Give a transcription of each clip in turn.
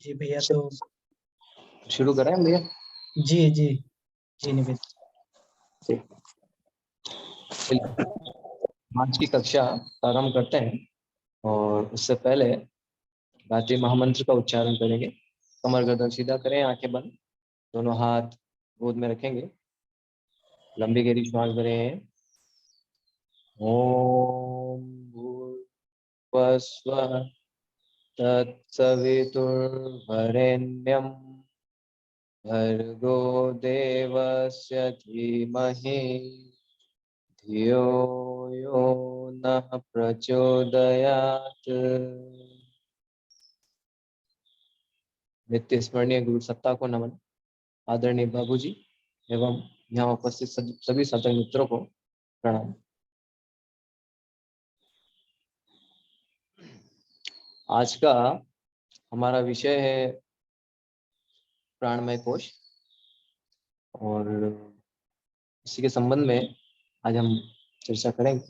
जी भैया, तो शुरू करें भैया? जी जी जी निवेद। आज की कक्षा प्रारंभ करते हैं और उससे पहले गायत्री महामंत्र का उच्चारण करेंगे। कमर गर्दन सीधा करें, आंखें बंद, दोनों हाथ गोद में रखेंगे, लंबी गहरी श्वास भरें। ओम भूर्भुवस्सुः तत्सवितुर्वरेण्यं भर्गो देवस्य धीमहि धियो यो नः प्रचोदयात्। नित्य स्मरणीय गुरु सत्ता को नमन। आदरणीय बाबूजी एवं यहाँ उपस्थित सभी साधक मित्रों को प्रणाम। आज का हमारा विषय है प्राणमय कोश और इसी के संबंध में आज हम चर्चा करेंगे।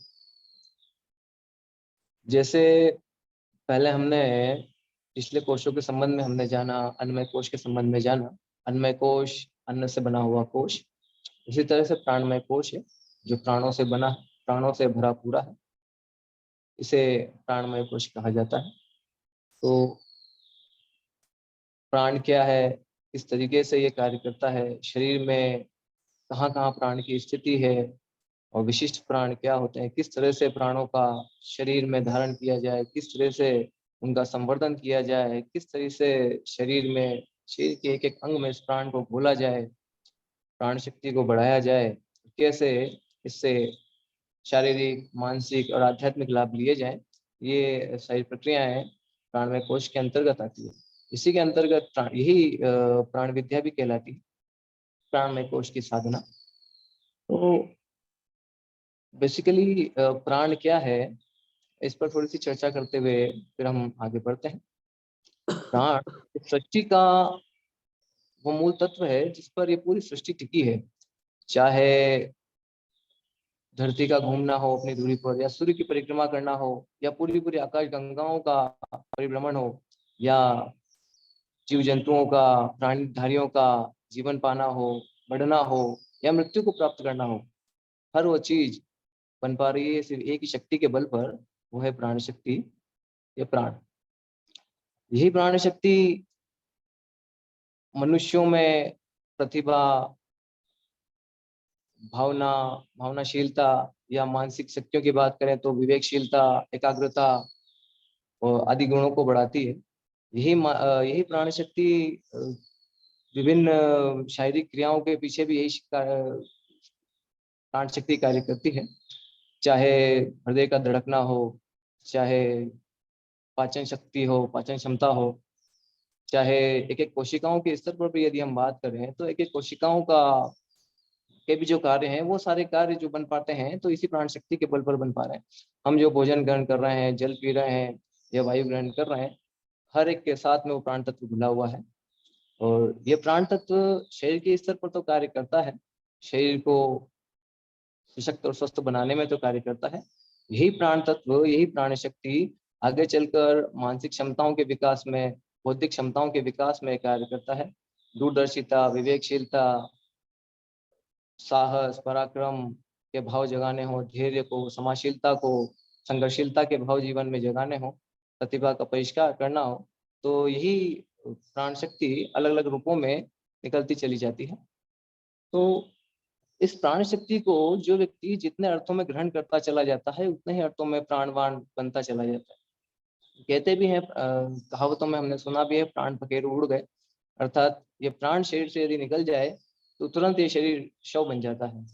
जैसे पहले हमने पिछले कोशों के संबंध में हमने जाना, अन्नमय कोश के संबंध में जाना। अन्नमय कोश अन्न से बना हुआ कोश, इसी तरह से प्राणमय कोश है जो प्राणों से बना, प्राणों से भरा पूरा है, इसे प्राणमय कोश कहा जाता है। तो प्राण क्या है, किस तरीके से ये कार्य करता है, शरीर में कहाँ कहाँ प्राण की स्थिति है और विशिष्ट प्राण क्या होते हैं, किस तरह से प्राणों का शरीर में धारण किया जाए, किस तरह से उनका संवर्धन किया जाए, किस तरह से शरीर में, शरीर के एक एक अंग में इस प्राण को घोला जाए, प्राण शक्ति को बढ़ाया जाए, कैसे इससे शारीरिक, मानसिक और आध्यात्मिक लाभ लिए जाए, ये सारी प्रक्रियाएं प्राणमय कोश के अंतर्गत आती है। इसी के अंतर्गत यही प्राण विद्या भी कहलाती है, प्राणमय कोश की साधना। तो बेसिकली प्राण क्या है, इस पर थोड़ी सी चर्चा करते हुए फिर हम आगे बढ़ते हैं। प्राण सृष्टि का वो मूल तत्व है जिस पर ये पूरी सृष्टि टिकी है। चाहे धरती का घूमना हो अपनी दूरी पर, या सूर्य की परिक्रमा करना हो, या पूरी पूरी आकाश गंगाओं का परिभ्रमण हो, या जीव जंतुओं का, प्राणीधारियों का जीवन पाना हो, बढ़ना हो, या मृत्यु को प्राप्त करना हो, हर वो चीज बन पा रही है सिर्फ एक ही शक्ति के बल पर, वो है प्राण शक्ति या प्राण। यही प्राण शक्ति मनुष्यों में प्रतिभा, भावना, भावनाशीलता, या मानसिक शक्तियों की बात करें तो विवेकशीलता, एकाग्रता और आदि गुणों को बढ़ाती है। यही प्राण शक्ति विभिन्न शारीरिक क्रियाओं के पीछे भी यही प्राण शक्ति कार्य करती है। चाहे हृदय का धड़कना हो, चाहे पाचन शक्ति हो, पाचन क्षमता हो, चाहे एक एक कोशिकाओं के स्तर पर भी यदि हम बात करें तो एक एक कोशिकाओं का के भी जो कार्य हैं, वो सारे कार्य जो बन पाते हैं तो इसी प्राण शक्ति के बल पर बन पा रहे हैं। हम जो भोजन ग्रहण कर रहे हैं, जल पी रहे हैं या वायु ग्रहण कर रहे हैं, हर एक के साथ में वो प्राण तत्व घुला हुआ है। और ये प्राण तत्व शरीर के स्तर पर तो कार्य करता है, शरीर को सशक्त और स्वस्थ बनाने में तो कार्य करता है। यही प्राण तत्व, यही प्राण शक्ति आगे चलकर मानसिक क्षमताओं के विकास में, बौद्धिक क्षमताओं के विकास में कार्य करता है। दूरदर्शिता, विवेकशीलता, साहस, पराक्रम के भाव जगाने हो, धैर्य को, समाशीलता को, संघर्षशीलता के भाव जीवन में जगाने हो, प्रतिभा का परिष्कार करना हो, तो यही प्राण शक्ति अलग अलग रूपों में निकलती चली जाती है। तो इस प्राण शक्ति को जो व्यक्ति जितने अर्थों में ग्रहण करता चला जाता है, उतने ही अर्थों में प्राणवान बनता चला जाता है। कहते भी हैं, कहावतों में हमने सुना भी है, प्राण पखेरु उड़ गए। अर्थात ये प्राण शरीर से यदि निकल जाए तो तुरंत ये शरीर शव बन जाता है।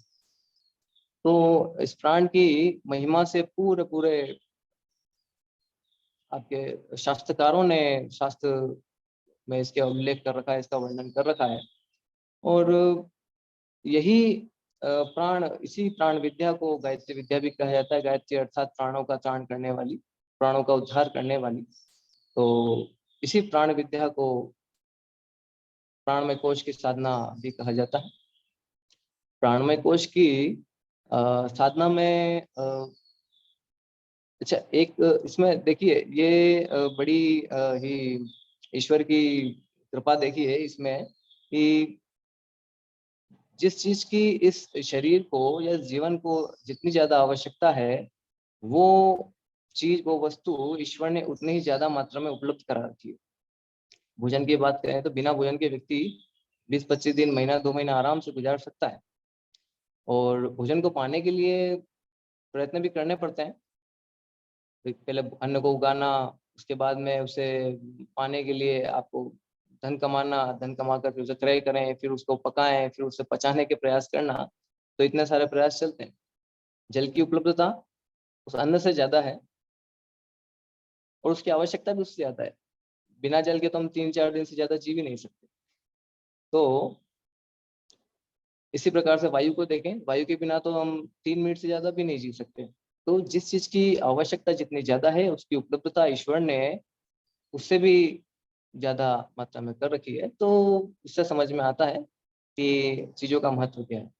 तो इस प्राण की महिमा से पूरे पूरे आपके शास्त्रकारों ने शास्त्र में इसके उल्लेख कर रखा है, इसका वर्णन कर रखा है। और यही प्राण, इसी प्राण विद्या को गायत्री विद्या भी कहा जाता है। गायत्री अर्थात प्राणों का त्राण करने वाली, प्राणों का उद्धार करने वाली। तो इसी प्राण विद्या को प्राणमय कोश की साधना भी कहा जाता है। प्राणमय कोश की साधना में अच्छा, एक इसमें देखिए, ये बड़ी ही ईश्वर की कृपा देखी है इसमें कि जिस चीज की इस शरीर को या जीवन को जितनी ज्यादा आवश्यकता है, वो चीज, वो वस्तु ईश्वर ने उतनी ही ज्यादा मात्रा में उपलब्ध करा रखी है। भोजन की बात करें तो बिना भोजन के व्यक्ति 20-25 दिन, महीना 2 महीना आराम से गुजार सकता है। और भोजन को पाने के लिए प्रयत्न भी करने पड़ते हैं। पहले अन्न को उगाना, उसके बाद में उसे पाने के लिए आपको धन कमाना, धन कमाकर फिर उसे क्रय करें, फिर उसको पकाएं, फिर उसे पचाने के प्रयास करना, तो इतने सारे प्रयास चलते हैं। जल की उपलब्धता उस अन्न से ज्यादा है और उसकी आवश्यकता भी उससे ज्यादा है। बिना जल के तो हम 3-4 दिन से ज्यादा जी भी नहीं सकते। तो इसी प्रकार से वायु को देखें, वायु के बिना तो हम 3 मिनट से ज्यादा भी नहीं जी सकते। तो जिस चीज की आवश्यकता जितनी ज्यादा है, उसकी उपलब्धता ईश्वर ने उससे भी ज्यादा मात्रा में कर रखी है। तो इससे समझ में आता है कि चीजों का महत्व क्या है।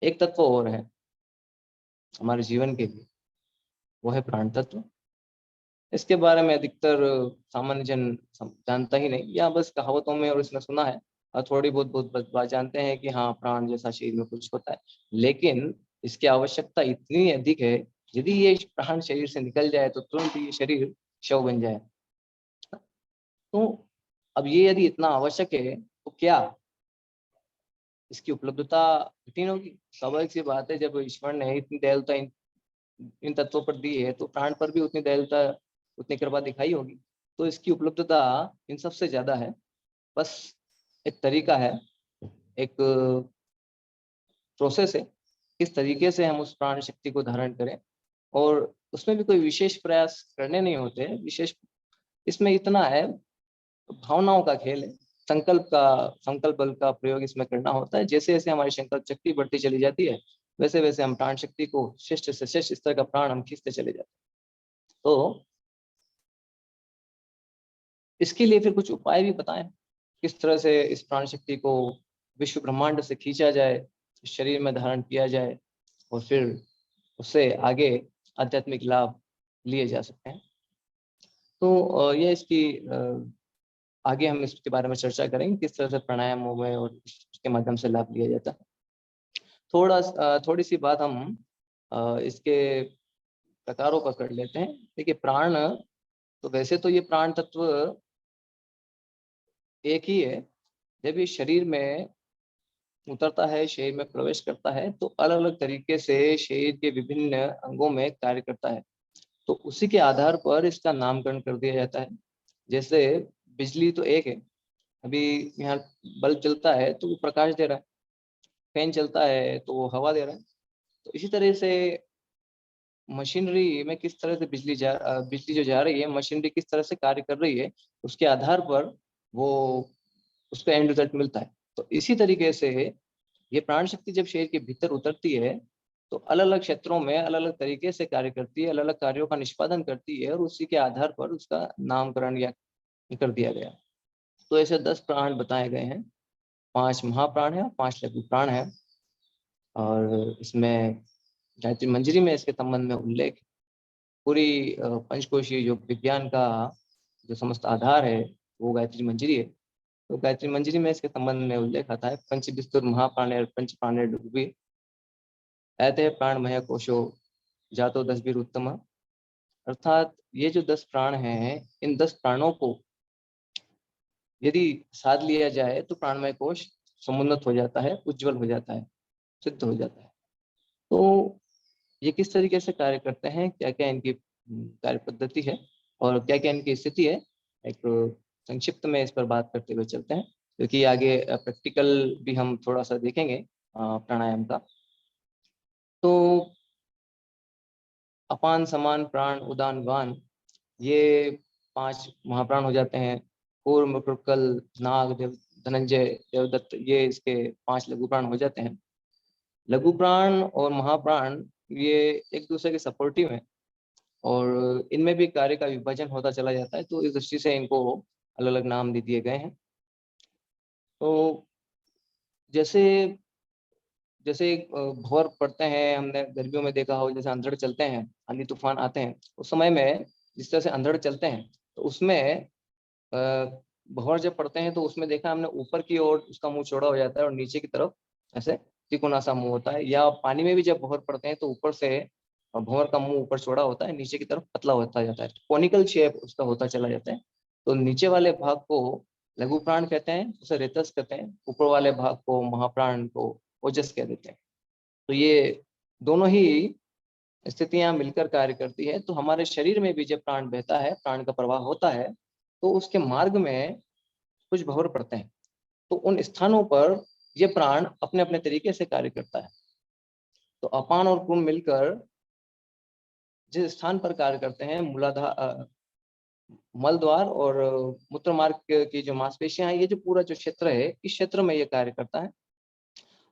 एक तत्व और है हमारे जीवन के लिए, वो है प्राण तत्व। इसके बारे में अधिकतर सामान्य जन जानता ही नहीं, या बस कहावतों में और इसमें सुना है, और थोड़ी बहुत बात जानते हैं कि हाँ, प्राण जैसा शरीर में कुछ होता है। लेकिन इसकी आवश्यकता इतनी अधिक है, यदि ये प्राण शरीर से निकल जाए तो तुरंत ये शरीर शव बन जाए। तो अब ये यदि इतना आवश्यक है, तो क्या इसकी उपलब्धता कठिन होगी? स्वाभाविक सी बात है, जब ईश्वर ने इतनी दयालुता इन तत्वों पर दी है, तो प्राण पर भी उतनी दयालुता, उतनी कृपा दिखाई होगी। तो इसकी उपलब्धता इन सबसे ज्यादा है। बस एक तरीका है, एक प्रोसेस है, किस तरीके से हम उस प्राण शक्ति को धारण करें। और उसमें भी कोई विशेष प्रयास करने नहीं होते हैं। विशेष इसमें इतना है, भावनाओं का खेल है, संकल्प बल का प्रयोग इसमें करना होता है। जैसे जैसे हमारी संकल्प शक्ति बढ़ती चली जाती है, वैसे वैसे हम प्राण शक्ति को श्रेष्ठ से श्रेष्ठ स्तर का प्राण हम खींचते चले जाते हैं। तो इसके लिए फिर कुछ उपाय भी बताएं, किस तरह से इस प्राण शक्ति को विश्व ब्रह्मांड से खींचा जाए, शरीर में धारण किया जाए, और फिर उससे आगे आध्यात्मिक लाभ लिए जा सकते हैं। तो यह इसकी आगे हम इसके बारे में चर्चा करेंगे, किस तरह से प्राणायामों में और इसके माध्यम से लाभ लिया जाता है। थोड़ी सी बात हम इसके प्रकारों का कर लेते हैं। देखिए, प्राण, तो वैसे तो ये प्राण तत्व एक ही है। जब ये शरीर में उतरता है, शरीर में प्रवेश करता है, तो अलग अलग तरीके से शरीर के विभिन्न अंगों में कार्य करता है। तो उसी के आधार पर इसका नामकरण कर दिया जाता है। जैसे बिजली तो एक है, अभी यहाँ बल्ब जलता है तो वो प्रकाश दे रहा है, फैन चलता है तो वो हवा दे रहा है। तो इसी तरह से मशीनरी में किस तरह से बिजली जो जा रही है, मशीनरी किस तरह से कार्य कर रही है, उसके आधार पर वो उसका एंड रिजल्ट मिलता है। तो इसी तरीके से ये प्राण शक्ति जब शरीर के भीतर उतरती है, तो अलग अलग क्षेत्रों में अलग अलग तरीके से कार्य करती है, अलग अलग कार्यों का निष्पादन करती है, और उसी के आधार पर उसका नामकरण या कर दिया गया। तो ऐसे 10 प्राण बताए गए हैं। 5 महाप्राण है, 5 लघु प्राण है। और इसमें गायत्री मंजरी में इसके संबंध में उल्लेख, पूरी पंचकोशीय योग विज्ञान का जो समस्त आधार है, वो गायत्री मंजरी है। तो गायत्री मंजरी में इसके संबंध में उल्लेख आता है, पंच विस्तुर महाप्राणे पंच प्राणे डुबी ऐते प्राणमय कोशो जातो 10 बीर उत्तम। अर्थात ये जो 10 प्राण हैं, इन 10 प्राणों को यदि साध लिया जाए तो प्राणमय कोश समुन्नत हो जाता है, उज्जवल हो जाता है, सिद्ध हो जाता है। तो ये किस तरीके से कार्य करते हैं, क्या क्या इनकी कार्य पद्धति है और क्या क्या इनकी स्थिति है, एक संक्षिप्त में इस पर बात करते हुए चलते हैं, क्योंकि आगे प्रैक्टिकल भी हम थोड़ा सा देखेंगे प्राणायाम का। तो अपान समान प्राण उदान वान, ये 5 महाप्राण हो जाते हैं। कूर्म, कृकल, नाग, धनंजय, देवदत्त, ये इसके 5 लघु प्राण हो जाते हैं। लघु प्राण और महाप्राण ये एक दूसरे के सपोर्टिव हैं, और इनमें भी कार्य का विभाजन होता चला जाता है। तो इस दृष्टि से इनको अलग अलग नाम दे दिए गए हैं। तो जैसे जैसे भंवर पड़ते हैं, हमने गर्मियों में देखा हो, जैसे अंधड़ चलते हैं, आंधी तूफान आते हैं, उस समय में जिस तरह से अंधड़ चलते हैं, तो उसमें भंवर जब पड़ते हैं तो उसमें देखा हमने ऊपर की ओर उसका मुंह चौड़ा हो जाता है और नीचे की तरफ ऐसे तिकोना सा मुंह होता है। या पानी में भी जब भंवर पड़ते हैं तो ऊपर से भंवर का मुंह ऊपर चौड़ा होता है, नीचे की तरफ पतला होता जाता है, कोनिकल शेप उसका होता चला जाता है। तो नीचे वाले भाग को लघु प्राण कहते हैं, उसे रेतस कहते हैं। ऊपर वाले भाग को महाप्राण को ओजस कह देते हैं। तो ये दोनों ही स्थितियां मिलकर कार्य करती है। तो हमारे शरीर में भी जब प्राण बहता है, प्राण का प्रवाह होता है, तो उसके मार्ग में कुछ भंवर पड़ते हैं। तो उन स्थानों पर ये प्राण अपने अपने तरीके से कार्य करता है। तो अपान और कुंभ मिलकर जिस स्थान पर कार्य करते हैं, मूलाधार, मल द्वार और मूत्र मार्ग की जो मांसपेशियां हैं, ये जो पूरा जो क्षेत्र है, इस क्षेत्र में ये कार्य करता है।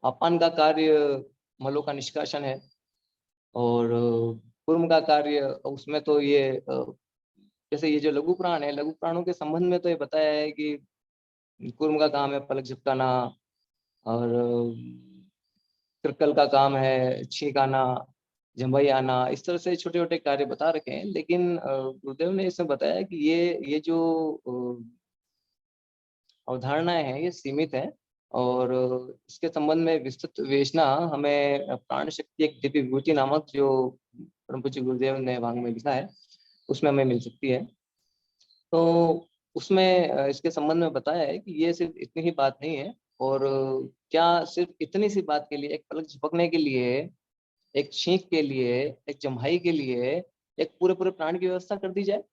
अपान का कार्य मलों का निष्कासन है और कूर्म का कार्य उसमें तो ये जैसे ये जो लघु प्राण है, लघु प्राणों के संबंध में तो ये बताया है कि कूर्म का काम है पलक झपकाना और कृकल का काम है छींक आना, जम्भई आना, इस तरह से छोटे छोटे कार्य बता रखे हैं। लेकिन गुरुदेव ने इसमें बताया कि ये जो अवधारणाएं हैं ये सीमित है और इसके संबंध में विस्तृत विवेचना हमें प्राण शक्ति एक दिव्य विभूति नामक जो परम पूज्य गुरुदेव ने भाग में लिखा है उसमें हमें मिल सकती है। तो उसमें इसके संबंध में बताया है कि ये सिर्फ इतनी ही बात नहीं है और क्या सिर्फ इतनी सी बात के लिए, एक पलक झपकने के लिए, एक छींक के लिए, एक जम्हाई के लिए एक पूरे पूरे प्राण की व्यवस्था कर दी जाए?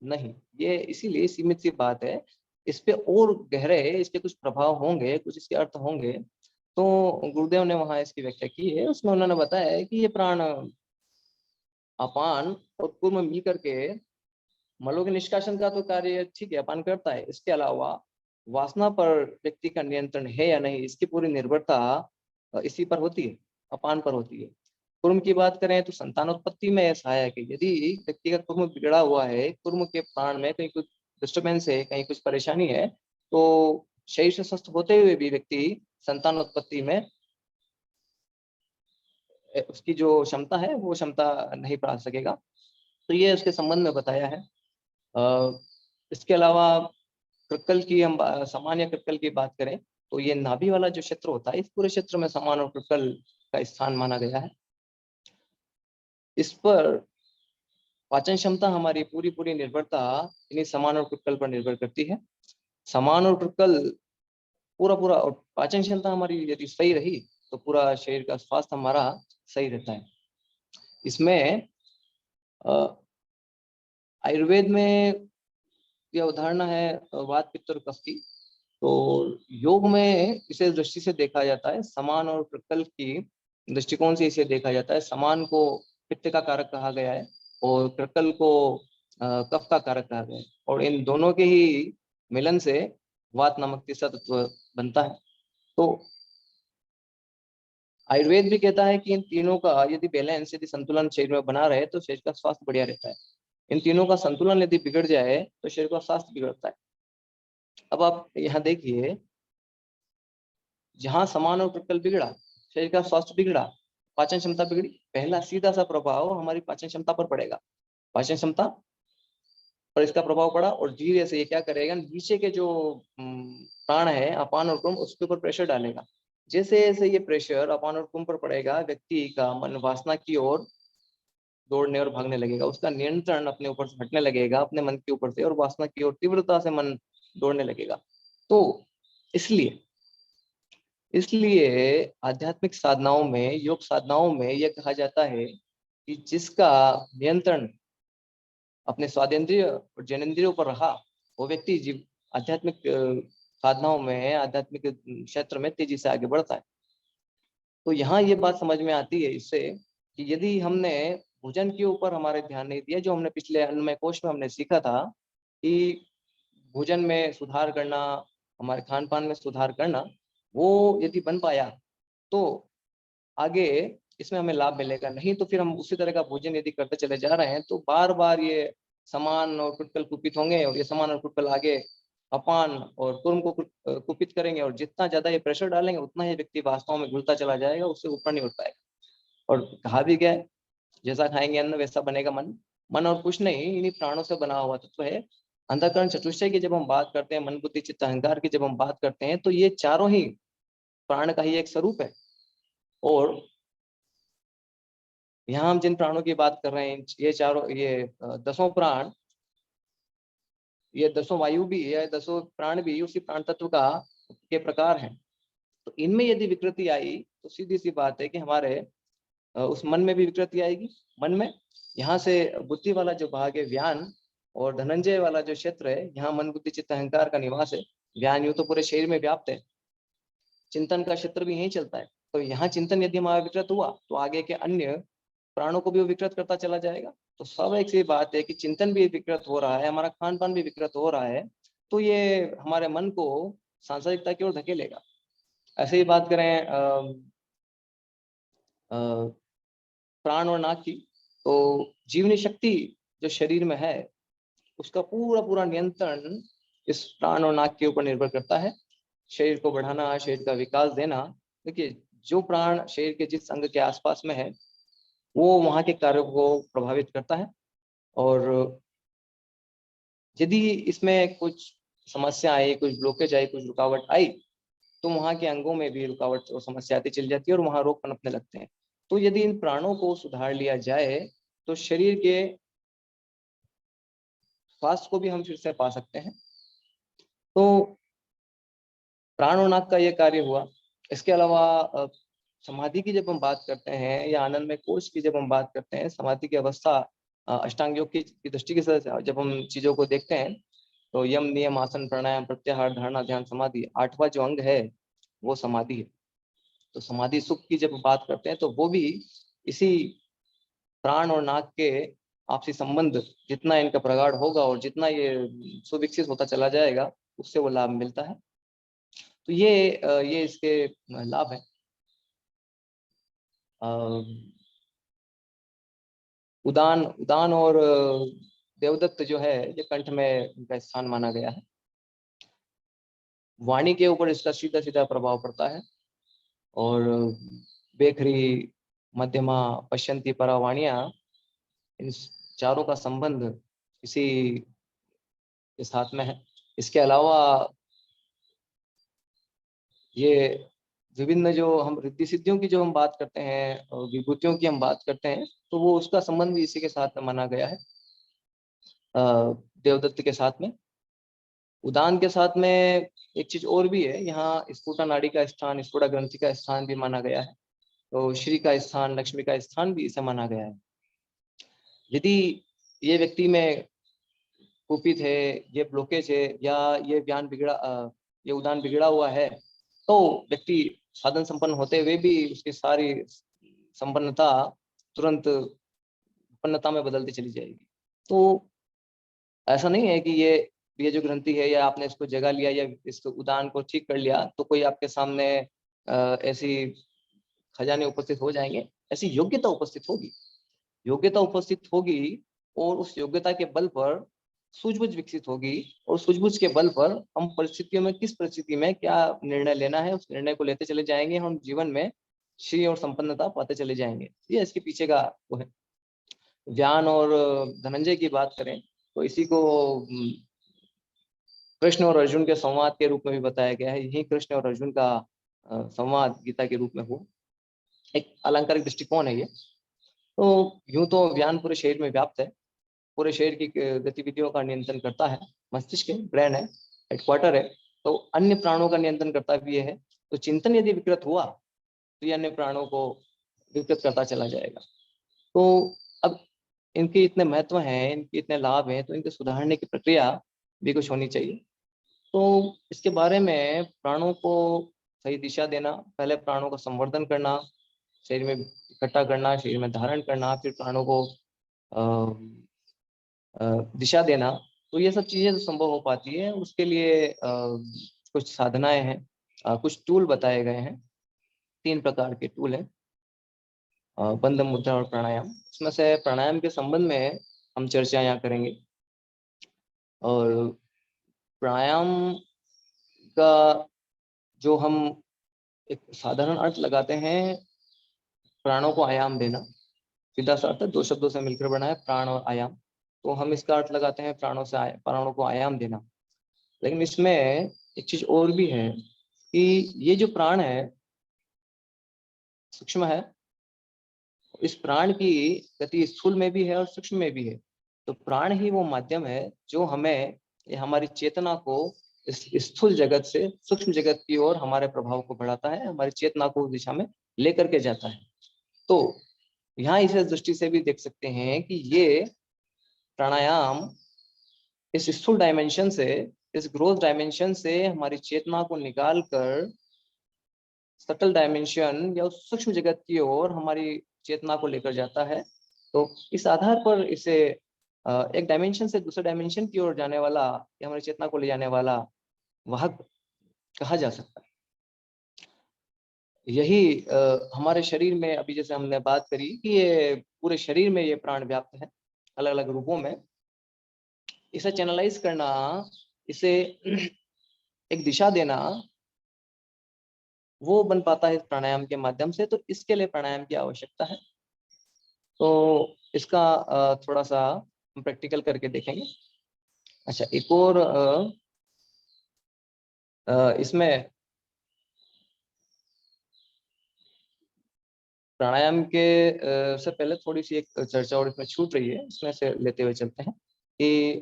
नहीं, ये इसीलिए सीमित सी बात है। इस पे और गहरे इसके कुछ प्रभाव होंगे, कुछ इसके अर्थ होंगे। तो गुरुदेव ने वहां इसकी व्याख्या की है, उसमें उन्होंने बताया है कि ये प्राण अपान और कूर्म मिल करके मलों के निष्कासन का तो कार्य ठीक है अपान करता है। इसके अलावा वासना पर व्यक्ति का नियंत्रण है या नहीं, इसकी पूरी निर्भरता इसी पर होती है, अपान पर होती है। कुर्म की बात करें तो संतानोत्पत्ति में ऐसा है कि यदि व्यक्ति का कुर्म बिगड़ा हुआ है, कुर्म के प्राण में कहीं कुछ डिस्टर्बेंस है, कहीं कुछ परेशानी है, तो शरीर से स्वस्थ होते हुए भी व्यक्ति संतानोत्पत्ति में उसकी जो क्षमता है वो क्षमता नहीं पा सकेगा। तो ये उसके संबंध में बताया है। इसके अलावा कृक्कल की हम सामान्य कृक्कल की बात करें तो ये नाभि वाला जो क्षेत्र होता है, इस पूरे क्षेत्र में समान और कृक्कल का स्थान माना गया है। इस पर पाचन क्षमता हमारी पूरी पूरी निर्भरता इन्हीं समान और कृक्कल पर निर्भर करती है। समान और कृक्कल पूरा पूरा और पाचन क्षमता हमारी यदि सही रही तो पूरा शरीर का स्वास्थ्य हमारा सही रहता है। इसमें आयुर्वेद में यह उदाहरण है वात पित्त और कफ की। तो योग में इसे दृष्टि से देखा जाता है, समान और कृक्कल की दृष्टिकोण से इसे देखा जाता है। समान को पित्त का कारक कहा गया है और कृक्कल को कफ का कारक कहा गया है और इन दोनों के ही मिलन से वात नामक तीसरा तत्व बनता है। तो आयुर्वेद भी कहता है कि इन तीनों का यदि बैलेंस, यदि संतुलन शरीर में बना रहे तो शरीर का स्वास्थ्य बढ़िया रहता है। इन तीनों का संतुलन यदि बिगड़ जाए तो शरीर का स्वास्थ्य बिगड़ता है। अब आप यहाँ देखिए, जहां समान और कृक्कल बिगड़ा, शरीर का स्वास्थ्य बिगड़ा, पाचन क्षमता बिगड़ी, पहला सीधा सा प्रभाव हमारी पाचन क्षमता पर पड़ेगा। पाचन क्षमता पर इसका प्रभाव पड़ा और धीरे से ये क्या करेगा, नीचे के जो प्राण है अपान और कुंभ, उसके ऊपर प्रेशर डालेगा। जैसे जैसे ये प्रेशर अपान और कुंभ पर पड़ेगा, व्यक्ति का मन वासना की ओर दौड़ने और भागने लगेगा, उसका नियंत्रण अपने ऊपर से हटने लगेगा, अपने मन के ऊपर से, और वासना की ओर तीव्रता से मन दौड़ने लगेगा। तो इसलिए इसलिए आध्यात्मिक साधनाओं में, योग साधनाओं में यह कहा जाता है कि जिसका नियंत्रण अपने स्वादेंद्रिय और जनेंद्रियों पर रहा, वो व्यक्ति जीव आध्यात्मिक साधनाओं में, आध्यात्मिक क्षेत्र में तेजी से आगे बढ़ता है। तो यहाँ ये बात समझ में आती है इससे कि यदि हमने भोजन के ऊपर हमारे ध्यान नहीं दिया, जो हमने पिछले अन्नमय कोश में हमने सीखा था कि भोजन में सुधार करना, हमारे खान पान में सुधार करना, वो यदि बन पाया तो आगे इसमें हमें लाभ मिलेगा। नहीं तो फिर हम उसी तरह का भोजन यदि करते चले जा रहे हैं तो बार बार ये समान और कृत्कल कुपित होंगे और ये समान और कृत्कल आगे अपान और कुर्म को कुपित करेंगे और जितना ज्यादा ये प्रेशर डालेंगे उतना ही व्यक्ति वास्तव में घुलता चला जाएगा, उससे ऊपर नहीं उठ पाएगा। और कहा भी गया है, जैसा खाएंगे अन्न वैसा बनेगा मन। मन और कुछ नहीं, इन्हीं प्राणों से बना हुआ तत्व है अंतःकरण चतुष्टय की जब हम बात करते हैं, मन बुद्धि चित्त अहंकार की जब हम बात करते हैं, तो ये चारों ही प्राण का ही एक स्वरूप है। और यहाँ हम जिन प्राणों की बात कर रहे हैं, ये चारों, ये 10 प्राण, ये 10 वायु भी है, 10 प्राण भी उसी प्राण तत्व का के प्रकार हैं। तो इनमें यदि विकृति आई तो सीधी सी बात है कि हमारे उस मन में भी विकृति आएगी। मन में यहाँ से बुद्धि वाला जो भाग है व्यान, और धनंजय वाला जो क्षेत्र है, यहाँ मन बुद्धि चित्त अहंकार का निवास है। व्यान यूं तो पूरे शरीर में व्याप्त है, चिंतन का क्षेत्र भी यहीं चलता है। तो यहाँ चिंतन यदि हमारा विकृत हुआ तो आगे के अन्य प्राणों को भी वो विकृत करता चला जाएगा। तो सब एक सी बात है कि चिंतन भी विकृत हो रहा है, हमारा खान पान भी विकृत हो रहा है, तो ये हमारे मन को सांसारिकता की ओर धकेलेगा। ऐसे ही बात करें प्राण और नाक की, तो जीवनी शक्ति जो शरीर में है उसका पूरा पूरा नियंत्रण इस प्राण और नाक के ऊपर निर्भर करता है। शरीर को बढ़ाना, शरीर का विकास देना। देखिए, जो प्राण शरीर के जिस अंग के आसपास में है वो वहां के कार्यों को प्रभावित करता है। और यदि इसमें कुछ समस्या आई, कुछ ब्लॉकेज आई, कुछ रुकावट आई, तो वहां के अंगों में भी रुकावट और समस्या आती चली जाती है और वहां रोग पनपने लगते हैं। तो यदि इन प्राणों को सुधार लिया जाए तो शरीर के स्वास्थ्य को भी हम फिर से पा सकते हैं। तो प्राण और नाक का ये कार्य हुआ। इसके अलावा समाधि की जब हम बात करते हैं या आनंदमय कोश की जब हम बात करते हैं, समाधि की अवस्था अष्टांग योग की दृष्टि से जब हम चीजों को देखते हैं, तो यम नियम आसन प्राणायाम प्रत्याहार धारणा ध्यान समाधि, 8वां जो अंग है वो समाधि है। तो समाधि सुख की जब बात करते हैं तो वो भी इसी प्राण और नाक के आपसी संबंध जितना इनका प्रगाढ़ होगा और जितना ये सुविकसित होता चला जाएगा, उससे वो लाभ मिलता है। तो ये इसके लाभ है। उदान उदान और देवदत्त जो है, ये कंठ में इनका स्थान माना गया है। वाणी के ऊपर इसका सीधा सीधा प्रभाव पड़ता है। और बेखरी, मध्यमा, पश्यंती, परावाणिया, इन चारों का संबंध इसी के साथ में है। इसके अलावा ये विभिन्न जो हम रिद्धि सिद्धियों की जो हम बात करते हैं और विभूतियों की हम बात करते हैं, तो वो उसका संबंध भी इसी के साथ में माना गया है, देवदत्त के साथ में। उदान के साथ में एक चीज और भी है, यहाँ स्फुटा नाड़ी का स्थान, स्फुटा ग्रंथि का स्थान भी माना गया है। तो श्री का स्थान, लक्ष्मी का स्थान भी इसे माना गया है। यदि ये व्यक्ति में कुपित है, ये ब्लॉकेज है, या ये ज्ञान बिगड़ा, ये उदान बिगड़ा हुआ है, तो व्यक्ति साधन संपन्न होते हुए भी उसकी सारी संपन्नता तुरंत विपन्नता में बदलती चली जाएगी। तो ऐसा नहीं है कि ये जो ग्रंथि है, या आपने इसको जगा लिया या इस उदान को ठीक कर लिया तो कोई आपके सामने ऐसी खजाने उपस्थित हो जाएंगे। ऐसी योग्यता उपस्थित होगी, योग्यता उपस्थित होगी, और उस योग्यता के बल पर सूझबूझ विकसित होगी, और सूझबूझ के बल पर हम परिस्थितियों में, किस परिस्थिति में क्या निर्णय लेना है, उस निर्णय को लेते चले जाएंगे। हम जीवन में श्री और संपन्नता पाते चले जाएंगे। ये इसके पीछे का वो है। ज्ञान और धनंजय की बात करें तो इसी को कृष्ण और अर्जुन के संवाद के रूप में भी बताया गया है। यही कृष्ण और अर्जुन का संवाद गीता के रूप में हो, एक अलंकारिक दृष्टिकोण है ये। तो यूं तो ज्ञान पूरे शरीर में व्याप्त है, पूरे शरीर की गतिविधियों का नियंत्रण करता है। मस्तिष्क है, ब्रेन है, हेडक्वार्टर है। तो अन्य प्राणों का नियंत्रण करता भी ये है। तो चिंतन यदि विकृत हुआ तो ये अन्य प्राणों को विकृत करता चला जाएगा। तो अब इनके इतने महत्व हैं, इनके इतने लाभ हैं, तो इनके सुधारने की प्रक्रिया भी कुछ होनी चाहिए। तो इसके बारे में प्राणों को सही दिशा देना, पहले प्राणों का संवर्धन करना, शरीर में इकट्ठा करना, शरीर में धारण करना, फिर प्राणों को दिशा देना, तो ये सब चीजें तो संभव हो पाती है। उसके लिए कुछ साधनाएं हैं, कुछ टूल बताए गए हैं। 3 प्रकार के टूल हैं, बंध, मुद्रा और प्राणायाम। इसमें से प्राणायाम के संबंध में हम चर्चा यहाँ करेंगे। और प्राणायाम का जो हम एक साधारण अर्थ लगाते हैं, प्राणों को आयाम देना, सीधा सा अर्थ है, 2 शब्दों से मिलकर बना है, प्राण और आयाम। तो हम इसका अर्थ लगाते हैं प्राणों को आयाम देना। लेकिन इसमें एक चीज और भी है कि ये जो प्राण है सूक्ष्म है, इस प्राण की गति स्थूल में भी है और सूक्ष्म में भी है। तो प्राण ही वो माध्यम है जो हमें, हमारी चेतना को इस स्थूल जगत से सूक्ष्म जगत की ओर हमारे प्रभाव को बढ़ाता है, हमारी चेतना को उस दिशा में लेकर के जाता है। तो यहाँ इस दृष्टि से भी देख सकते हैं कि ये प्राणायाम इस स्थूल डायमेंशन से, इस ग्रोथ डायमेंशन से हमारी चेतना को निकाल कर सटल डायमेंशन या उस सूक्ष्म जगत की ओर हमारी चेतना को लेकर जाता है। तो इस आधार पर इसे एक डायमेंशन से दूसरे डायमेंशन की ओर जाने वाला या हमारी चेतना को ले जाने वाला वाहक कहा जा सकता है। यही हमारे शरीर में, अभी जैसे हमने बात करी कि ये पूरे शरीर में ये प्राण व्याप्त है अलग अलग रूपों में। इसे चैनलाइज करना, इसे एक दिशा देना, वो बन पाता है इस प्राणायाम के माध्यम से। तो इसके लिए प्राणायाम की आवश्यकता है। तो इसका थोड़ा सा हम प्रैक्टिकल करके देखेंगे। अच्छा, एक और इसमें प्राणायाम के से पहले थोड़ी सी एक चर्चा और इसमें छूट रही है, इसमें से लेते हुए चलते हैं कि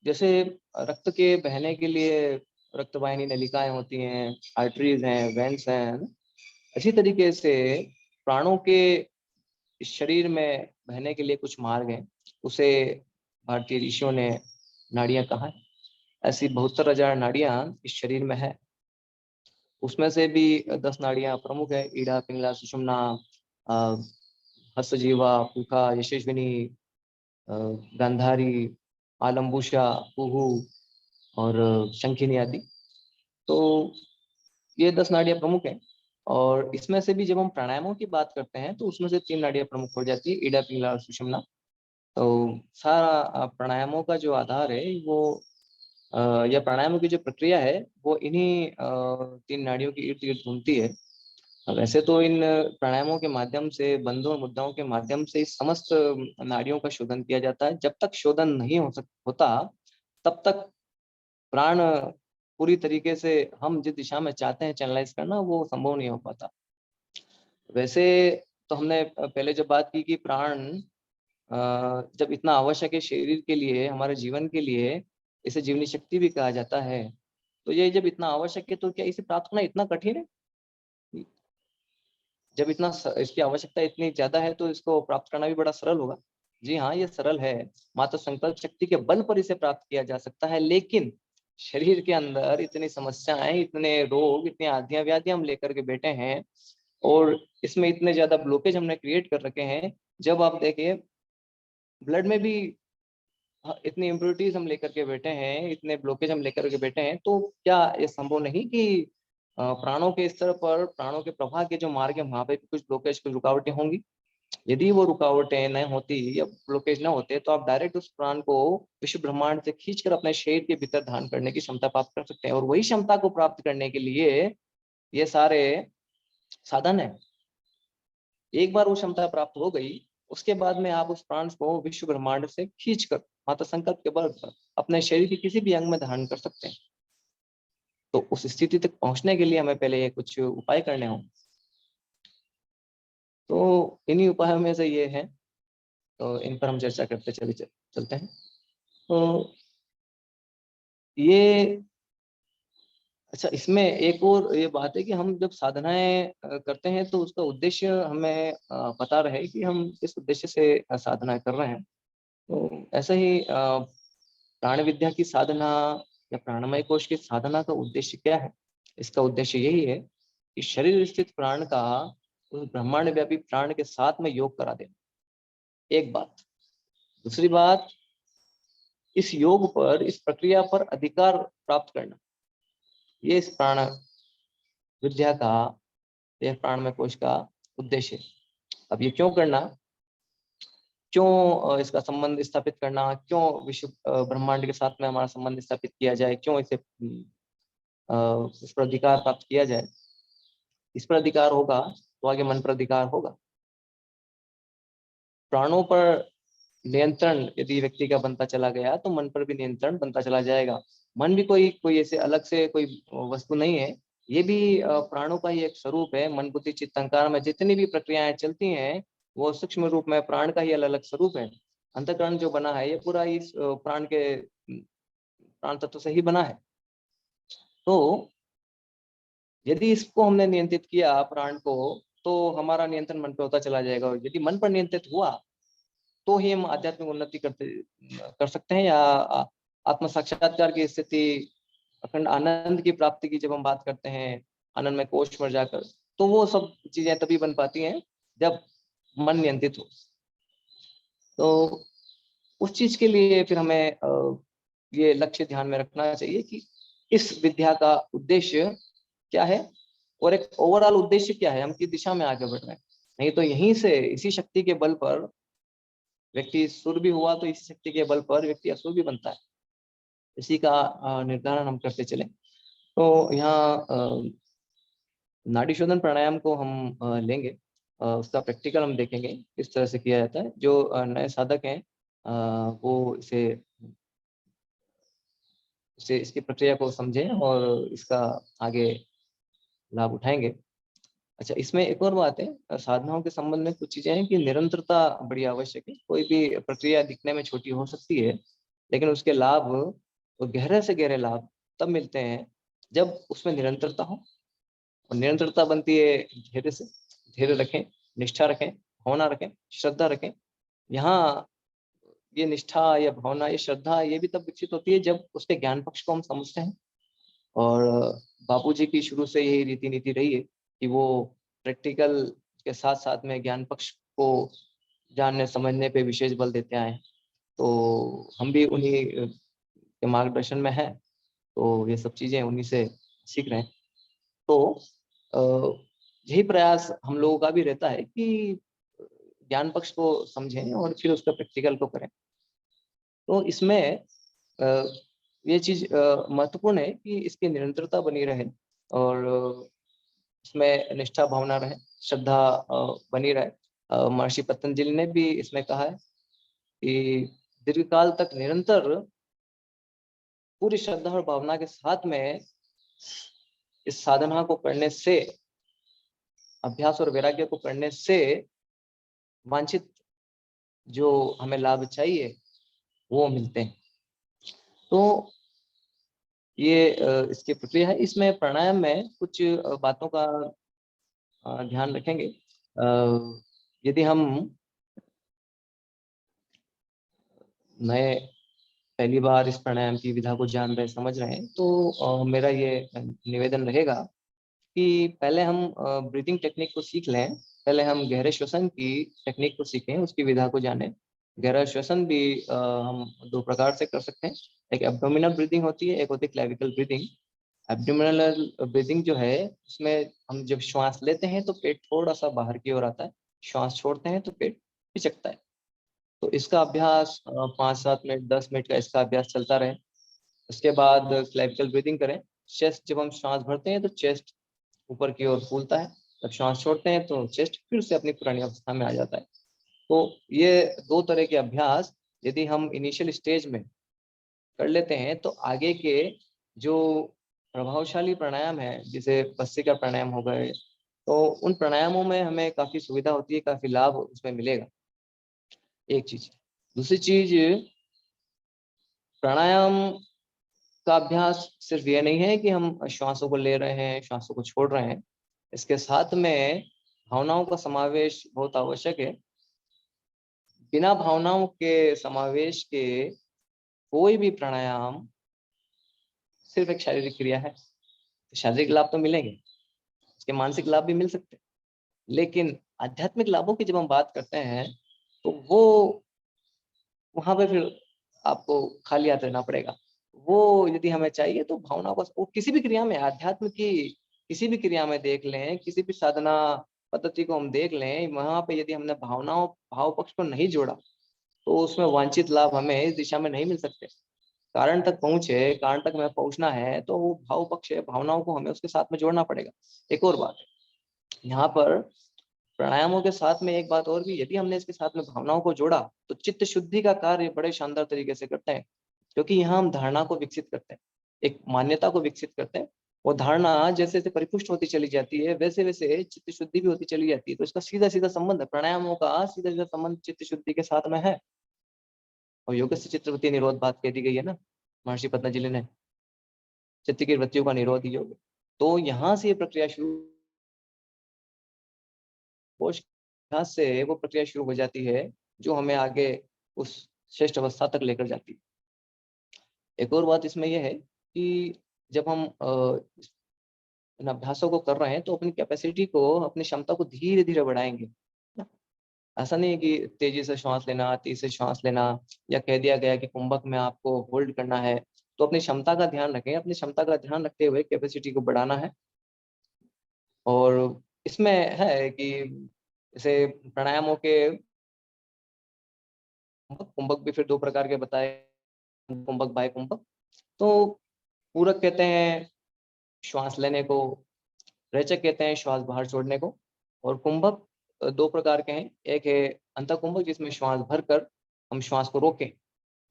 जैसे रक्त के बहने के लिए रक्तवाहिनी नलिकाएं होती हैं, आर्टरीज हैं, वेंस हैं, इसी तरीके से प्राणों के इस शरीर में बहने के लिए कुछ मार्ग हैं। उसे भारतीय ऋषियों ने नाड़ियां कहा है। ऐसी 72,000 नाड़ियां इस शरीर में है। उसमें से भी 10 नाड़ियां प्रमुख है: ईड़ा, पिंगला, सुषुम्ना, हस्तजीवा, पुखा, यशस्विनी, गांधारी, आलम्बुषा, कुहू और शंखिनी आदि। तो ये 10 नाड़ियां प्रमुख हैं। और इसमें से भी जब हम प्राणायामों की बात करते हैं तो उसमें से 3 नाड़ियां प्रमुख हो जाती है: ईड़ा, पिंगला और सुषुम्ना। तो सारा प्राणायामों का जो आधार है वो या प्राणायामों की जो प्रक्रिया है वो इन्हीं 3 नाड़ियों के इर्द गिर्द घूमती है। वैसे तो इन प्राणायामों के माध्यम से, बंधों और मुद्राओं के माध्यम से इस समस्त नाड़ियों का शोधन किया जाता है। जब तक शोधन नहीं होता तब तक प्राण पूरी तरीके से हम जिस दिशा में चाहते हैं चैनलाइज करना, वो संभव नहीं हो पाता। वैसे तो हमने पहले जब बात की कि प्राण जब इतना आवश्यक है शरीर के लिए, हमारे जीवन के लिए, इसे जीवनी शक्ति भी कहा जाता है। तो ये जब इतना आवश्यक है तो क्या इसे प्राप्त करना इतना कठिन है? जब इसकी आवश्यकता इतनी ज्यादा है तो इसको प्राप्त करना भी बड़ा सरल होगा। जी हाँ, ये सरल है। मात्र संकल्प शक्ति के बल पर इसे प्राप्त किया जा सकता है। लेकिन शरीर के अंदर इतनी समस्याएं, इतने रोग, इतनी आधियां व्याधियां हम लेकर के बैठे हैं और इसमें इतने ज्यादा ब्लॉकेज हमने क्रिएट कर रखे हैं। जब आप देखिए ब्लड में भी इतनी इम्प्योरिटीज हम लेकर के बैठे हैं, इतने ब्लॉकेज हम लेकर के बैठे हैं, तो क्या ये संभव नहीं कि प्राणों के स्तर पर, प्राणों के प्रवाह के जो मार्ग है वहां पे कुछ ब्लॉकेज, कुछ रुकावटें होंगी? यदि वो रुकावटें न होती या ब्लॉकेज न होते तो आप डायरेक्ट उस प्राण को विश्व ब्रह्मांड से खींचकर अपने शरीर के भीतर धारण करने की क्षमता प्राप्त कर सकते हैं। और वही क्षमता को प्राप्त करने के लिए ये सारे साधन है। एक बार वो क्षमता प्राप्त हो गई, उसके बाद में आप उस प्राण को विश्व ब्रह्मांड से खींचकर मात्र संकल्प के बल पर अपने शरीर के किसी भी अंग में धारण कर सकते हैं। तो उस स्थिति तक पहुंचने के लिए हमें पहले कुछ उपाय करने हों। तो इन्हीं उपायों में से ये है, तो इन पर हम चर्चा करते चलते हैं। तो ये, अच्छा, इसमें एक और ये बात है कि हम जब साधनाएं करते हैं तो उसका उद्देश्य हमें पता रहे कि हम किस उद्देश्य से साधना कर रहे हैं। तो ऐसे ही प्राण विद्या की साधना या प्राणमय कोश की साधना का उद्देश्य क्या है? इसका उद्देश्य यही है कि शरीर स्थित प्राण का उस ब्रह्मांड व्यापी प्राण के साथ में योग करा देना, एक बात। दूसरी बात, इस योग पर, इस प्रक्रिया पर अधिकार प्राप्त करना, ये इस प्राण विद्या का, यह प्राणमय कोश का उद्देश्य है। अब ये क्यों करना, क्यों इसका संबंध स्थापित करना, क्यों विश्व ब्रह्मांड के साथ में हमारा संबंध स्थापित किया जाए, क्यों इसे इस पर अधिकार प्राप्त किया जाए? इस पर अधिकार होगा तो आगे मन पर अधिकार होगा। प्राणों पर नियंत्रण यदि व्यक्ति का बनता चला गया तो मन पर भी नियंत्रण बनता चला जाएगा। मन भी कोई कोई ऐसे अलग से कोई वस्तु नहीं है, ये भी प्राणों का ही एक स्वरूप है। मन बुद्धि चित्त अहंकार में जितनी भी प्रक्रियाएं चलती हैं वो सूक्ष्म रूप में प्राण का ही अलग अलग स्वरूप है। अंतःकरण जो बना है ये पूरा इस प्राण के प्राण तत्व से ही बना है। तो यदि इसको हमने नियंत्रित किया प्राण को, तो हमारा नियंत्रण मन पे होता चला जाएगा। और यदि मन पर नियंत्रित हुआ तो ही हम आध्यात्मिक उन्नति कर सकते हैं, या आत्म साक्षात्कार की स्थिति, अखंड आनंद की प्राप्ति की जब हम बात करते हैं आनंद में कोष पर जाकर, तो वो सब चीजें तभी बन पाती हैं जब मन नियंत्रित हो। तो उस चीज के लिए फिर हमें ये लक्ष्य ध्यान में रखना चाहिए कि इस विद्या का उद्देश्य क्या है और एक ओवरऑल उद्देश्य क्या है, हम किस दिशा में आगे बढ़ रहे हैं। नहीं तो यहीं से इसी शक्ति के बल पर व्यक्ति सुर भी हुआ तो इसी शक्ति के बल पर व्यक्ति असुर भी बनता है। इसी का निर्धारण हम करते चले। तो यहाँ नाड़ी शोधन प्राणायाम को हम लेंगे, उसका प्रैक्टिकल हम देखेंगे किस तरह से किया जाता है। जो नए साधक हैं वो इसे इसकी प्रक्रिया को समझें और इसका आगे लाभ उठाएंगे। अच्छा, इसमें एक और बात है, साधनाओं के संबंध में कुछ चीजें हैं कि निरंतरता बड़ी आवश्यक है। कोई भी प्रक्रिया दिखने में छोटी हो सकती है, लेकिन उसके लाभ और गहरे से गहरे लाभ तब मिलते हैं जब उसमें निरंतरता हो। और निरंतरता बनती है धैर्य से। धैर्य रखें, निष्ठा रखें, भावना रखें, श्रद्धा रखें। यहाँ ये निष्ठा या भावना, ये श्रद्धा, ये भी तब विकसित होती है जब उसके ज्ञान पक्ष को हम समझते हैं। और बापूजी की शुरू से यही रीति नीति रही है कि वो प्रैक्टिकल के साथ साथ में ज्ञान पक्ष को जानने समझने पे विशेष बल देते आए हैं। तो हम भी उन्हीं के मार्गदर्शन में हैं, तो ये सब चीजें उन्हीं से सीख रहे हैं। तो यही प्रयास हम लोगों का भी रहता है कि ज्ञान पक्ष को समझें और फिर उसका प्रैक्टिकल को करें। तो इसमें ये चीज महत्वपूर्ण है कि इसकी निरंतरता बनी रहे और इसमें निष्ठा भावना रहे, श्रद्धा बनी रहे। महर्षि पतंजलि ने भी इसमें कहा है कि दीर्घकाल तक निरंतर पूरी श्रद्धा और भावना के साथ में इस साधना को करने से, अभ्यास और वैराग्य को करने से वांछित जो हमें लाभ चाहिए वो मिलते हैं। तो ये इसकी प्रक्रिया है। इसमें प्राणायाम में कुछ बातों का ध्यान रखेंगे। यदि हम नए पहली बार इस प्राणायाम की विधा को जान रहे, समझ रहे हैं, तो मेरा ये निवेदन रहेगा कि पहले हम ब्रीथिंग टेक्निक को सीख लें। पहले हम गहरे श्वसन की टेक्निक को सीखें, उसकी विधा को जानें। गहरा श्वसन भी हम दो प्रकार से कर सकते हैं। एक एब्डोमिनल ब्रीदिंग होती है, एक होती है क्लेविकल ब्रीदिंग। एब्डोमिनल ब्रीदिंग जो है उसमें हम जब श्वास लेते हैं तो पेट थोड़ा सा बाहर की ओर आता है, श्वास छोड़ते हैं तो पेट पिचकता है। तो इसका अभ्यास 5-7 मिनट 10 मिनट का इसका अभ्यास चलता रहे। उसके बाद क्लेविकल ब्रीदिंग करें। चेस्ट, जब हम श्वास भरते हैं तो चेस्ट ऊपर की ओर फूलता है, जब श्वास छोड़ते हैं तो चेस्ट फिर से अपनी पुरानी अवस्था में आ जाता है। तो ये दो तरह के अभ्यास यदि हम इनिशियल स्टेज में कर लेते हैं तो आगे के जो प्रभावशाली प्राणायाम है, जैसे भस्त्रिका प्राणायाम हो गए, तो उन प्राणायामों में हमें काफी सुविधा होती है, काफी लाभ उसमें मिलेगा। एक चीज। दूसरी चीज, प्राणायाम का अभ्यास सिर्फ ये नहीं है कि हम श्वासों को ले रहे हैं, श्वासों को छोड़ रहे हैं। इसके साथ में भावनाओं का समावेश बहुत आवश्यक है। बिना भावनाओं के समावेश के कोई भी प्राणायाम सिर्फ एक शारीरिक क्रिया है। शारीरिक लाभ तो मिलेंगे, इसके मानसिक लाभ भी मिल सकते हैं, लेकिन आध्यात्मिक लाभों की जब हम बात करते हैं तो वो वहां पे फिर आपको खाली हाथ रहना पड़ेगा। वो यदि हमें चाहिए तो भावना को, वो किसी भी क्रिया में, आध्यात्म की किसी भी क्रिया में देख लें, किसी भी साधना पद्धति को हम देख लें, वहां पे यदि हमने भावनाओं भाव पक्ष को नहीं जोड़ा तो उसमें वांछित लाभ हमें इस दिशा में नहीं मिल सकते। कारण तक पहुंचे, कारण तक हमें पहुंचना है तो वो भाव पक्ष है, भावनाओं को हमें उसके साथ में जोड़ना पड़ेगा। एक और बात है, यहाँ पर प्राणायामों के साथ में एक बात और भी, यदि हमने इसके साथ में भावनाओं को जोड़ा तो चित्त शुद्धि का कार्य बड़े शानदार तरीके से करते हैं, क्योंकि यहाँ हम धारणा को विकसित करते हैं, एक मान्यता को विकसित करते हैं। वो धारणा जैसे जैसे परिपुष्ट होती चली जाती है वैसे वैसे चित्त शुद्धि भी होती चली जाती है। तो इसका सीधा सीधा संबंध है, प्राणायामों का सीधा सीधा संबंध चित्त शुद्धि के साथ में है। और योग से चित्तवृत्ति निरोध बात कह दी गई है ना महर्षि पतंजलि ने, चित्त की वृत्तियों का निरोध योग। तो यहाँ से ये प्रक्रिया शुरू, यहाँ से वो प्रक्रिया शुरू हो जाती है जो हमें आगे उस श्रेष्ठ अवस्था तक लेकर जाती है। एक और बात इसमें यह है कि जब हम इन अभ्यासों को कर रहे हैं तो अपनी कैपेसिटी को, अपनी क्षमता को धीरे धीरे बढ़ाएंगे। ऐसा नहीं है कि तेजी से श्वास लेना, तेजी से श्वास लेना, या कह दिया गया कि कुंभक में आपको होल्ड करना है। तो अपनी क्षमता का ध्यान रखें, अपनी क्षमता का ध्यान रखते हुए कैपेसिटी को बढ़ाना है। और इसमें है कि जैसे प्राणायामों के कुंभक भी फिर 2 प्रकार के बताए, कुंभक बाह्य कुंभक। तो पूरक कहते हैं श्वास लेने को, रेचक कहते हैं श्वास बाहर छोड़ने को। और कुंभक 2 प्रकार के हैं, एक है अंतः कुंभक जिसमें श्वास भरकर हम श्वास को रोकें,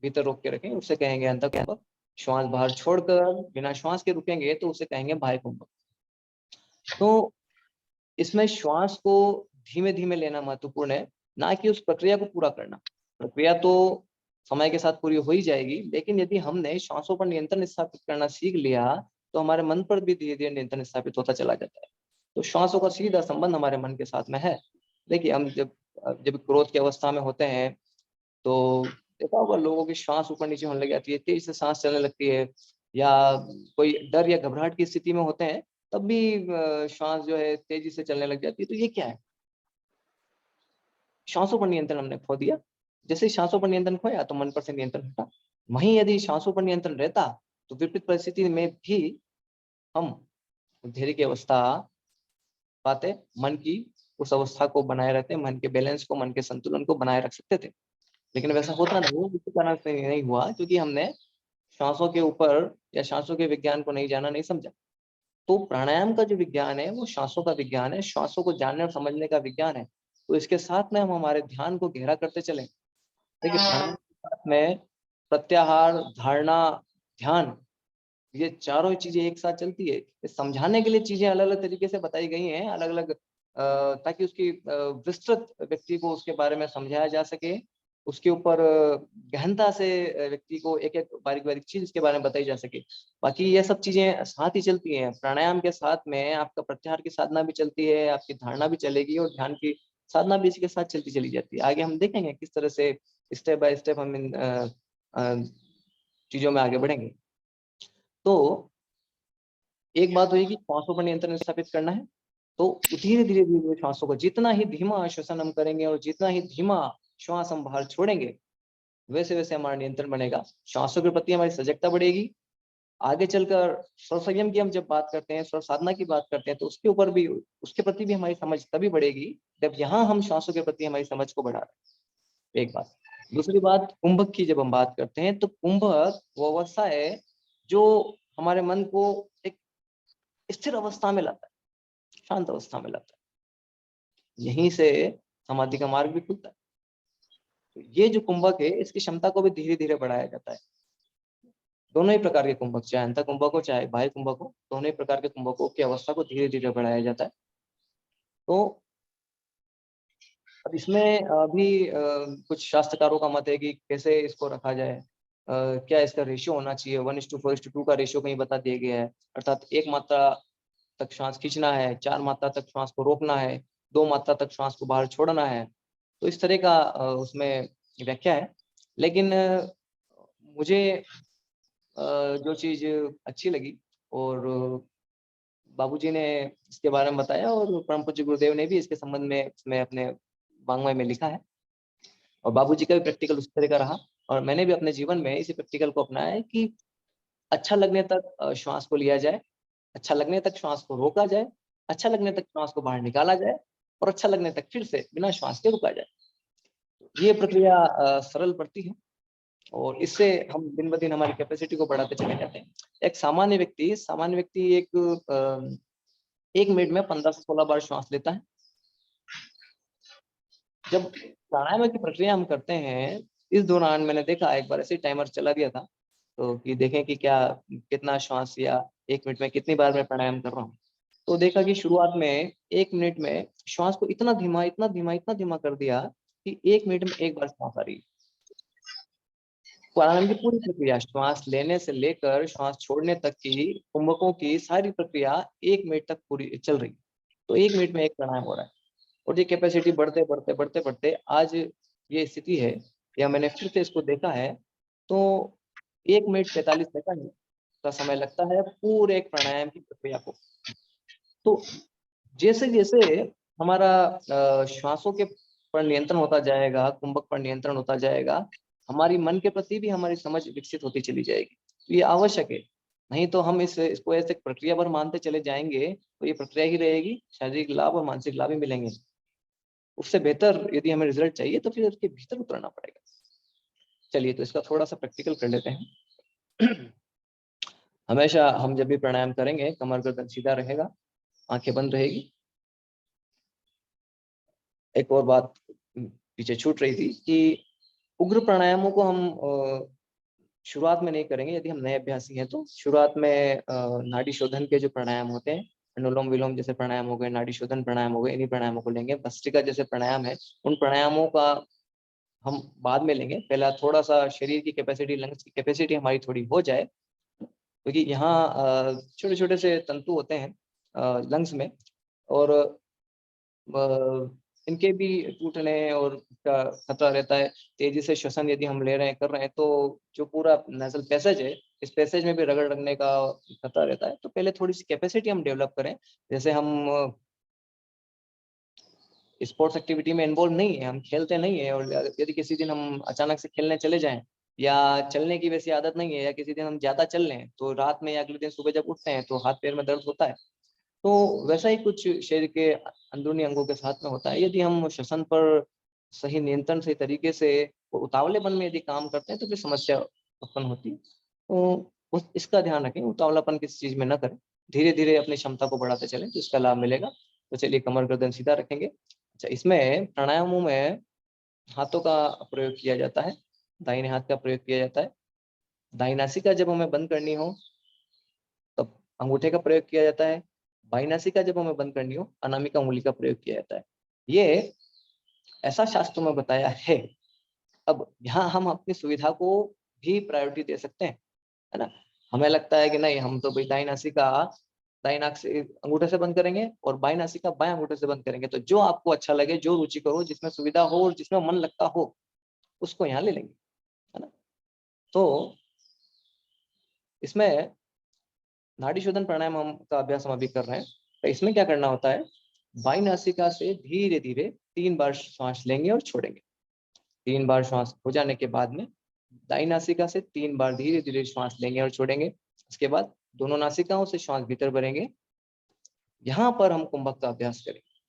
भीतर रोक के रखें, उसे कहेंगे अंतः कुंभक। श्वास बाहर छोड़कर बिना श्वास के रुकेंगे तो उसे कहेंगे बाह्य कुंभक। तो इसमें श्वास को धीमे धीमे लेना महत्वपूर्ण है, ना कि उस प्रक्रिया को पूरा करना। प्रक्रिया तो समय के साथ पूरी हो ही जाएगी, लेकिन यदि हमने श्वासों पर नियंत्रण स्थापित करना सीख लिया तो हमारे मन पर भी धीरे धीरे नियंत्रण स्थापित होता चला जाता है। तो श्वासों का सीधा संबंध हमारे मन के साथ में है। देखिए हम जब क्रोध की अवस्था में होते हैं तो देखा होगा लोगों की श्वास ऊपर नीचे होने लग जाती है, तेज से सांस चलने लगती है, या कोई डर या घबराहट की स्थिति में होते हैं तब भी श्वास जो है तेजी से चलने लग जाती है। तो ये क्या है? श्वासों पर नियंत्रण हमने खो दिया। जैसे श्वासों पर नियंत्रण खोया तो मन पर से नियंत्रण हटा। वहीं यदि श्वासों पर नियंत्रण रहता तो विपरीत परिस्थिति में भी हम धैर्य की अवस्था पाते, मन की उस अवस्था को बनाए रखते, मन के बैलेंस को, मन के संतुलन को बनाए रख सकते थे। लेकिन वैसा होता नहीं, इसी कारण से नहीं हुआ क्योंकि हमने श्वासों के ऊपर या श्वासों के विज्ञान को नहीं जाना, नहीं समझा। तो प्राणायाम का जो विज्ञान है वो श्वासों का विज्ञान है, श्वासों को जानने और समझने का विज्ञान है। तो इसके साथ में हम हमारे ध्यान को गहरा करते चले। देखिए प्राणायाम के साथ में प्रत्याहार, धारणा, ध्यान, ये चारों चीजें एक साथ चलती है। इस समझाने के लिए चीजें अलग अलग तरीके से बताई गई हैं, अलग अलग, ताकि उसकी विस्तृत व्यक्ति को उसके बारे में समझाया जा सके, उसके ऊपर गहनता से व्यक्ति को एक एक बारीक बारीक चीज इसके बारे में बताई जा सके। बाकी ये सब चीजें साथ ही चलती हैं। प्राणायाम के साथ में आपका प्रत्याहार की साधना भी चलती है, आपकी धारणा भी चलेगी और ध्यान की साधना भी इसके साथ चलती चली जाती है। आगे हम देखेंगे किस तरह से स्टेप बाय स्टेप हम इन चीजों में आगे बढ़ेंगे। तो एक बात हुई कि श्वासों पर नियंत्रण स्थापित करना है, तो धीरे धीरे धीरे श्वासों को, जितना ही धीमा श्वसन हम करेंगे और जितना ही धीमा श्वास हम बाहर छोड़ेंगे वैसे वैसे हमारा नियंत्रण बनेगा, श्वासों के प्रति हमारी सजगता बढ़ेगी। आगे चलकर स्वर संयम की हम जब बात करते हैं, स्वर साधना की बात करते हैं, तो उसके ऊपर भी, उसके प्रति भी हमारी समझ तभी बढ़ेगी जब यहाँ हम श्वासों के प्रति हमारी समझ को बढ़ा रहे हैं। एक बात। दूसरी बात, कुंभक की जब हम बात करते हैं तो कुंभक वो अवस्था है जो हमारे मन को एक स्थिर अवस्था में लाता है, शांत अवस्था में लाता है। यहीं से समाधि का मार्ग भी खुलता है। तो ये जो कुंभक है इसकी क्षमता को भी धीरे धीरे बढ़ाया जाता है। दोनों ही प्रकार के कुंभक, चाहे अंतः कुंभक हो चाहे बाह्य कुंभक हो, दोनों ही प्रकार के कुंभकों की अवस्था को धीरे धीरे बढ़ाया जाता है। तो अब इसमें अभी कुछ शास्त्रकारों का मत है कि कैसे इसको रखा जाए, क्या इसका रेशियो होना चाहिए, 1:4:2 का रेशियो कहीं बता दिया गया है, अर्थात 1 मात्रा तक श्वास खींचना है, 4 मात्रा तक श्वास को रोकना है, 2 मात्रा तक श्वास को बाहर छोड़ना है। तो इस तरह का उसमें व्याख्या है। लेकिन मुझे जो चीज अच्छी लगी और बाबूजी ने इसके बारे में बताया और परम पूज्य गुरुदेव ने भी इसके संबंध में इसमें अपने वांग्मय में लिखा है, और बाबूजी का भी प्रैक्टिकल उस तरह का रहा और मैंने भी अपने जीवन में इसी प्रैक्टिकल को अपनाया है कि अच्छा लगने तक श्वास को लिया जाए, अच्छा लगने तक श्वास को रोका जाए, अच्छा लगने तक श्वास को बाहर निकाला जाए और अच्छा लगने तक फिर से बिना श्वास के रुका जाए। ये प्रक्रिया सरल पड़ती है और इससे हम दिन ब दिन हमारी कैपेसिटी को बढ़ाते चले जाते हैं। एक सामान्य व्यक्ति एक मिनट में 15 से 16 बार श्वास लेता है। जब प्राणायाम की प्रक्रिया हम करते हैं, इस दौरान मैंने देखा एक बार ऐसे टाइमर चला दिया था, तो कि देखें कि क्या कितना श्वास या 1 मिनट में कितनी बार मैं प्राणायाम कर रहा हूँ। तो देखा कि शुरुआत में 1 मिनट में श्वास को इतना धीमा इतना धीमा इतना धीमा कर दिया कि 1 मिनट में 1 बार श्वास आ रही है। प्राणायाम की पूरी प्रक्रिया श्वास लेने से लेकर श्वास छोड़ने तक की कुंभकों की सारी प्रक्रिया 1 मिनट तक पूरी चल रही है। तो 1 मिनट में एक प्राणायाम हो रहा है और ये कैपेसिटी बढ़ते बढ़ते बढ़ते बढ़ते आज ये स्थिति है, या मैंने फिर से इसको देखा है, तो 1 मिनट 45 सेकंड का समय लगता है पूरे एक प्राणायाम की प्रक्रिया को। तो जैसे जैसे हमारा श्वासों के पर नियंत्रण होता जाएगा, कुंभक पर नियंत्रण होता जाएगा, हमारी मन के प्रति भी हमारी समझ विकसित होती चली जाएगी। तो ये आवश्यक है, नहीं तो हम इसको ऐसे प्रक्रिया भर मानते चले जाएंगे तो ये प्रक्रिया ही रहेगी, शारीरिक लाभ और मानसिक लाभ ही मिलेंगे। उससे बेहतर यदि हमें रिजल्ट चाहिए तो फिर उसके भीतर उतरना पड़ेगा। चलिए, तो इसका थोड़ा सा प्रैक्टिकल कर लेते हैं। हमेशा हम जब भी प्राणायाम करेंगे, कमर गर्दन सीधा रहेगा, आंखें बंद रहेगी। एक और बात पीछे छूट रही थी कि उग्र प्राणायामों को हम शुरुआत में नहीं करेंगे। यदि हम नए अभ्यासी हैं तो शुरुआत में नाड़ी शोधन के जो प्राणायाम होते हैं, अनुलोम विलोम जैसे प्राणायाम हो गए, नाड़ी शोधन प्राणायाम हो गए, इन्हीं प्राणायामों को लेंगे। भस्त्रिका जैसे प्राणायाम है, उन प्राणायामों का हम बाद में लेंगे। पहला थोड़ा सा शरीर की कैपेसिटी, लंग्स की कैपेसिटी हमारी थोड़ी हो जाए, क्योंकि यहाँ छोटे छोटे से तंतु होते हैं लंग्स में, और इनके भी टूटने और का खतरा रहता है। तेजी से श्वसन यदि हम ले रहे हैं, कर रहे हैं, तो जो पूरा नेजल पैसेज है, इस पैसेज में भी रगड़ लगने का खतरा रहता है। तो पहले थोड़ी सी कैपेसिटी हम डेवलप करें। जैसे हम स्पोर्ट्स एक्टिविटी में इन्वॉल्व नहीं है, हम खेलते नहीं है, और यदि किसी दिन हम अचानक से खेलने चले जाएं, या चलने की वैसी आदत नहीं है, या किसी दिन हम ज्यादा चल लें, तो रात में या अगले दिन सुबह जब उठते हैं तो हाथ पैर में दर्द होता है। तो वैसा ही कुछ शरीर के अंदरूनी अंगों के साथ में होता है। यदि हम श्वसन पर सही नियंत्रण, सही तरीके से, उतावलेपन में यदि काम करते हैं तो फिर समस्या उत्पन्न होती है। तो इसका ध्यान रखें, उतावलापन किसी चीज में न करें, धीरे धीरे अपनी क्षमता को बढ़ाते चलें तो इसका लाभ मिलेगा। तो चलिए, कमर गर्दन सीधा रखेंगे। अच्छा, इसमें प्राणायामों में हाथों का प्रयोग किया जाता है, दाहिने हाथ का प्रयोग किया जाता है। दाहिनी नासिका जब हमें बंद करनी हो तब अंगूठे का प्रयोग किया जाता है। बाईं नासिका जब हमें बंद करनी हो, अनामिका उंगली का प्रयोग किया जाता है। ये ऐसा शास्त्रों में बताया है। अब यहाँ हम अपनी सुविधा को भी प्रायोरिटी दे सकते हैं, है ना। हमें लगता है कि नहीं, हम तो भाई दाईं नासिका दाईं नाक से अंगूठे से बंद करेंगे और बाईं नासिका बाएं अंगूठे से बंद करेंगे। तो जो आपको अच्छा लगे, जो रुचि करो, जिसमें सुविधा हो और जिसमें मन लगता हो, उसको यहाँ ले लेंगे, है ना। तो इसमें नाड़ी शोधन प्राणायाम हम का अभ्यास हम अभी कर रहे हैं। तो इसमें क्या करना होता है, बाईं नासिका से धीरे धीरे 3 बार श्वास लेंगे और छोड़ेंगे। 3 बार श्वास हो जाने के बाद में दाईं नासिका से 3 बार धीरे धीरे श्वास लेंगे और छोड़ेंगे। उसके बाद दोनों नासिकाओं से श्वास भीतर भरेंगे। यहाँ पर हम कुंभक का अभ्यास करेंगे।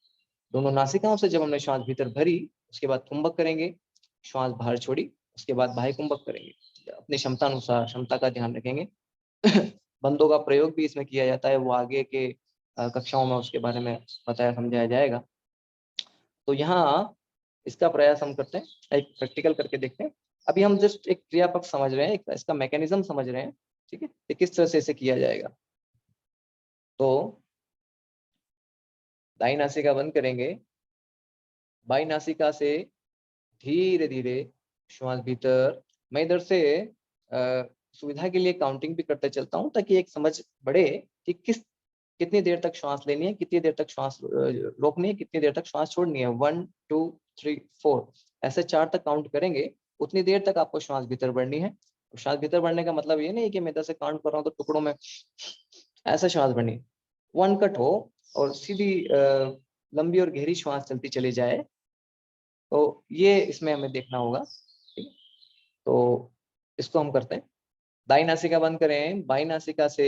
दोनों नासिकाओं से जब हमने श्वास भीतर भरी, उसके बाद कुंभक करेंगे, श्वास बाहर छोड़ी, उसके बाद बाह्य कुंभक करेंगे। अपनी क्षमता अनुसार क्षमता का ध्यान रखेंगे। बंदों का प्रयोग भी इसमें किया जाता है, वो आगे के कक्षाओं में उसके बारे में बताया समझाया जाएगा। तो यहाँ इसका प्रयास हम करते हैं, एक प्रैक्टिकल करके देखते हैं। अभी हम जस्ट एक क्रियापक समझ रहे हैं, इसका मैकेनिज्म समझ रहे हैं, ठीक है, कि किस तरह से इसे किया जाएगा। तो दाईं नासिका बंद करेंगे, बाईं नासिका से धीरे धीरे श्वास भीतर। मैं इधर से सुविधा के लिए काउंटिंग भी करते चलता हूँ, ताकि एक समझ बढ़े कि कितनी देर तक श्वास लेनी है, कितनी देर तक श्वास रोकनी है, कितनी देर तक श्वास छोड़नी है। 1 2 3 4 ऐसे 4 तक काउंट करेंगे, उतनी देर तक आपको श्वास भीतर बढ़नी है। श्वास भीतर बढ़ने का मतलब ये नहीं है कि मैं इधर से काउंट कर रहा हूँ तो टुकड़ों में ऐसा श्वास बढ़नी है। 1 कट हो और सीधी लंबी और गहरी श्वास चलती चली जाए। तो ये इसमें हमें देखना होगा, ठीक है। तो इसको हम करते हैं। दाईं नासिका बंद करें, बाईं नासिका से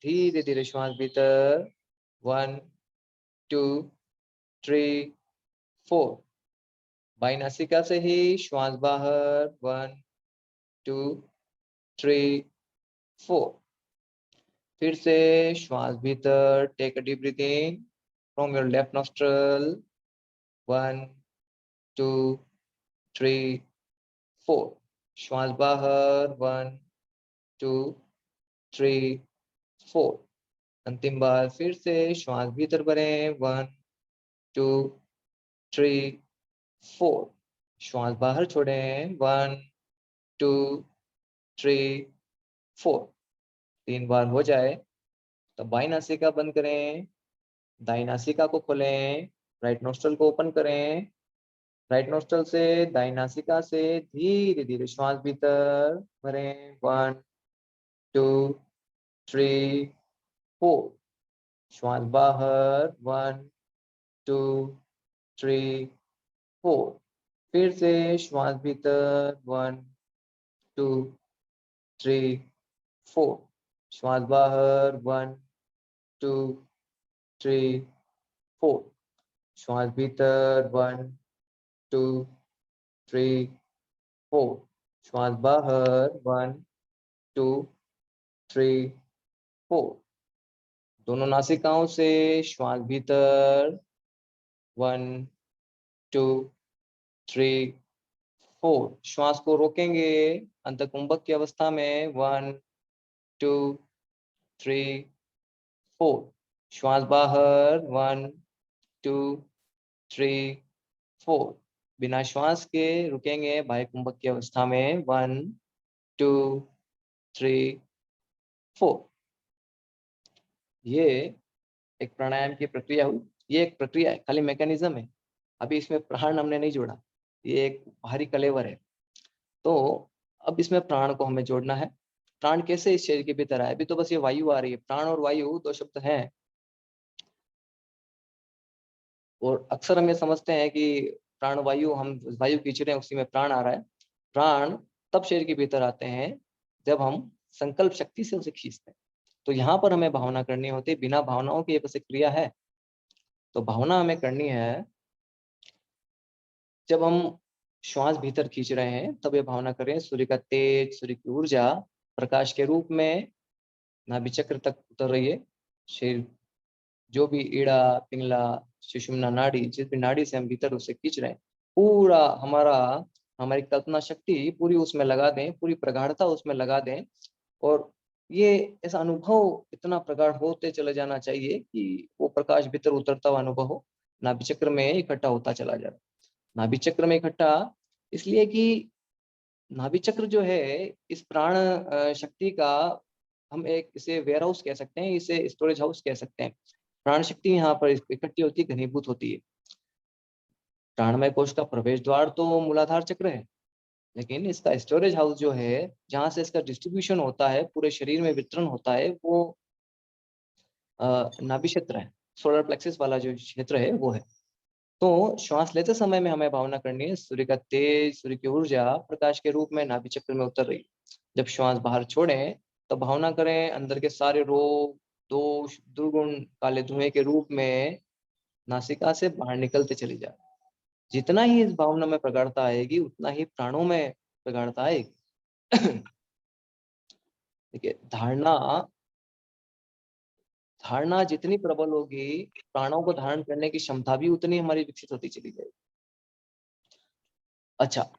धीरे धीरे श्वास भीतर। 1 2 3 4। बाईं नासिका से ही श्वास बाहर। 1 2 3 4। फिर से श्वास भीतर। Take a deep breath in from your left nostril. 1 2 3 4 श्वास बाहर 1 2 3 4 अंतिम बार फिर से श्वास भीतर भरें 1 2 3 4 श्वास बाहर छोड़ें 1 2 3 4 3 बार हो जाए तो बाईं नासिका बंद करें, दाईं नासिका को खोलें, राइट नोस्ट्रल को ओपन करें, राइट नोस्ट्रल से दाईं नासिका से धीरे धीरे श्वास भीतर भरें 1 2 3 4 श्वास बाहर 1 2 3 4 फिर से श्वास भीतर 1 2 3 4 श्वास बाहर 1 2 3 4 श्वास भीतर 1 2 3 4 श्वास बाहर 1 2 3 4 दोनों नासिकाओं से श्वास भीतर 1 2 3 4 श्वास को रोकेंगे अंतकुंभक की अवस्था में 1 2 3 4 श्वास बाहर 1 2 3 4 बिना श्वास के रुकेंगे बाह्य कुंभक की अवस्था में 1 2 3 4 ये एक प्राणायाम की प्रक्रिया हुई। ये एक प्रक्रिया है, खाली मैकेनिज्म है। अभी इसमें प्राण हमने नहीं जोड़ा, ये एक बाहरी कलेवर है। तो अब इसमें प्राण को हमें जोड़ना है। प्राण कैसे इस शरीर के भीतर आए? अभी तो बस ये वायु आ रही है। प्राण और वायु दो शब्द हैं और अक्सर हम ये समझते हैं कि प्राण वायु, हम वायु खींच रहे हैं उसी में प्राण आ रहा है। प्राण तब शरीर के भीतर आते हैं जब हम संकल्प शक्ति से उसे खींचते हैं। तो यहाँ पर हमें भावना करनी होती है, बिना भावनाओं की ये बस एक क्रिया है। तो भावना हमें करनी है जब हम श्वास भीतर खींच रहे हैं, तब ये भावना करें सूर्य का तेज, सूर्य की ऊर्जा प्रकाश के रूप में नाभि चक्र तक उतर रही है। शरीर जो भी ईड़ा, पिंगला, सुषुम्ना नाड़ी, जिस भी नाड़ी से हम भीतर उसे खींच रहे हैं, पूरा हमारी कल्पना शक्ति पूरी उसमें लगा दें, पूरी प्रगाढ़ता उसमें लगा दें और ये ऐसा अनुभव इतना प्रगाढ़ होते चले जाना चाहिए कि वो प्रकाश भीतर उतरता हुआ अनुभव हो, नाभि चक्र में इकट्ठा होता चला जाए। नाभि चक्र में इकट्ठा इसलिए कि नाभि चक्र जो है इस प्राण शक्ति का हम एक इसे वेयर हाउस कह सकते हैं, इसे स्टोरेज हाउस कह सकते हैं। प्राण शक्ति यहाँ पर इकट्ठी होती है, घनीभूत होती है। प्राणमय कोश का प्रवेश द्वार तो मूलाधार चक्र है, लेकिन इसका स्टोरेज हाउस जो है, जहाँ से इसका डिस्ट्रीब्यूशन होता है, पूरे शरीर में वितरण होता है, वो नाभि क्षेत्र है। सोलर प्लेक्सिस वाला जो क्षेत्र है वो है। तो श्वास लेते समय में हमें भावना करनी है सूर्य का तेज, सूर्य की ऊर्जा प्रकाश के रूप में नाभि चक्र में उतर रही। जब श्वास बाहर छोड़ें तो भावना करें अंदर के सारे रोग, दोष, दुर्गुण काले धुएं के रूप में नासिका से बाहर निकलते चली जाए। जितना ही इस भावना में प्रगाढ़ता आएगी, उतना ही प्राणों में प्रगाढ़ता आएगी। देखिए, धारणा जितनी प्रबल होगी, प्राणों को धारण करने की क्षमता भी उतनी हमारी विकसित होती चली जाएगी। अच्छा,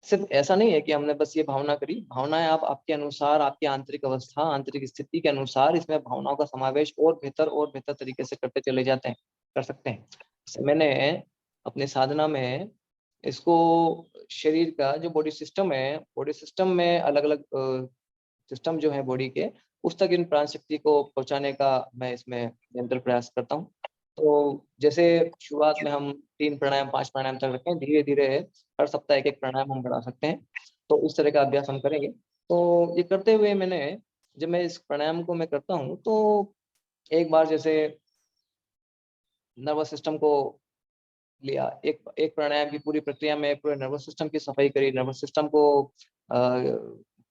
सिर्फ ऐसा नहीं है कि हमने बस ये भावना करी। भावनाएं आप आपके अनुसार, आपकी आंतरिक अवस्था, आंतरिक स्थिति के अनुसार इसमें भावनाओं का समावेश और बेहतर तरीके से करते चले जाते हैं, कर सकते हैं। जैसे मैंने अपनी साधना में इसको शरीर का जो बॉडी सिस्टम है, बॉडी सिस्टम में अलग अलग सिस्टम जो है बॉडी के, उस तक इन प्राण शक्ति को पहुंचाने का मैं इसमें निरंतर प्रयास करता हूँ। तो जैसे शुरुआत में हम 3 प्राणायाम 5 प्राणायाम तक रखें, धीरे धीरे हर सप्ताह एक प्राणायाम हम बढ़ा सकते हैं। तो इस तरह का अभ्यास हम करेंगे। तो ये करते हुए जब मैं इस प्राणायाम को मैं करता हूँ, तो एक बार जैसे नर्वस सिस्टम को लिया, एक प्राणायाम की पूरी प्रक्रिया में पूरे नर्वस सिस्टम की सफाई करी, नर्वस सिस्टम को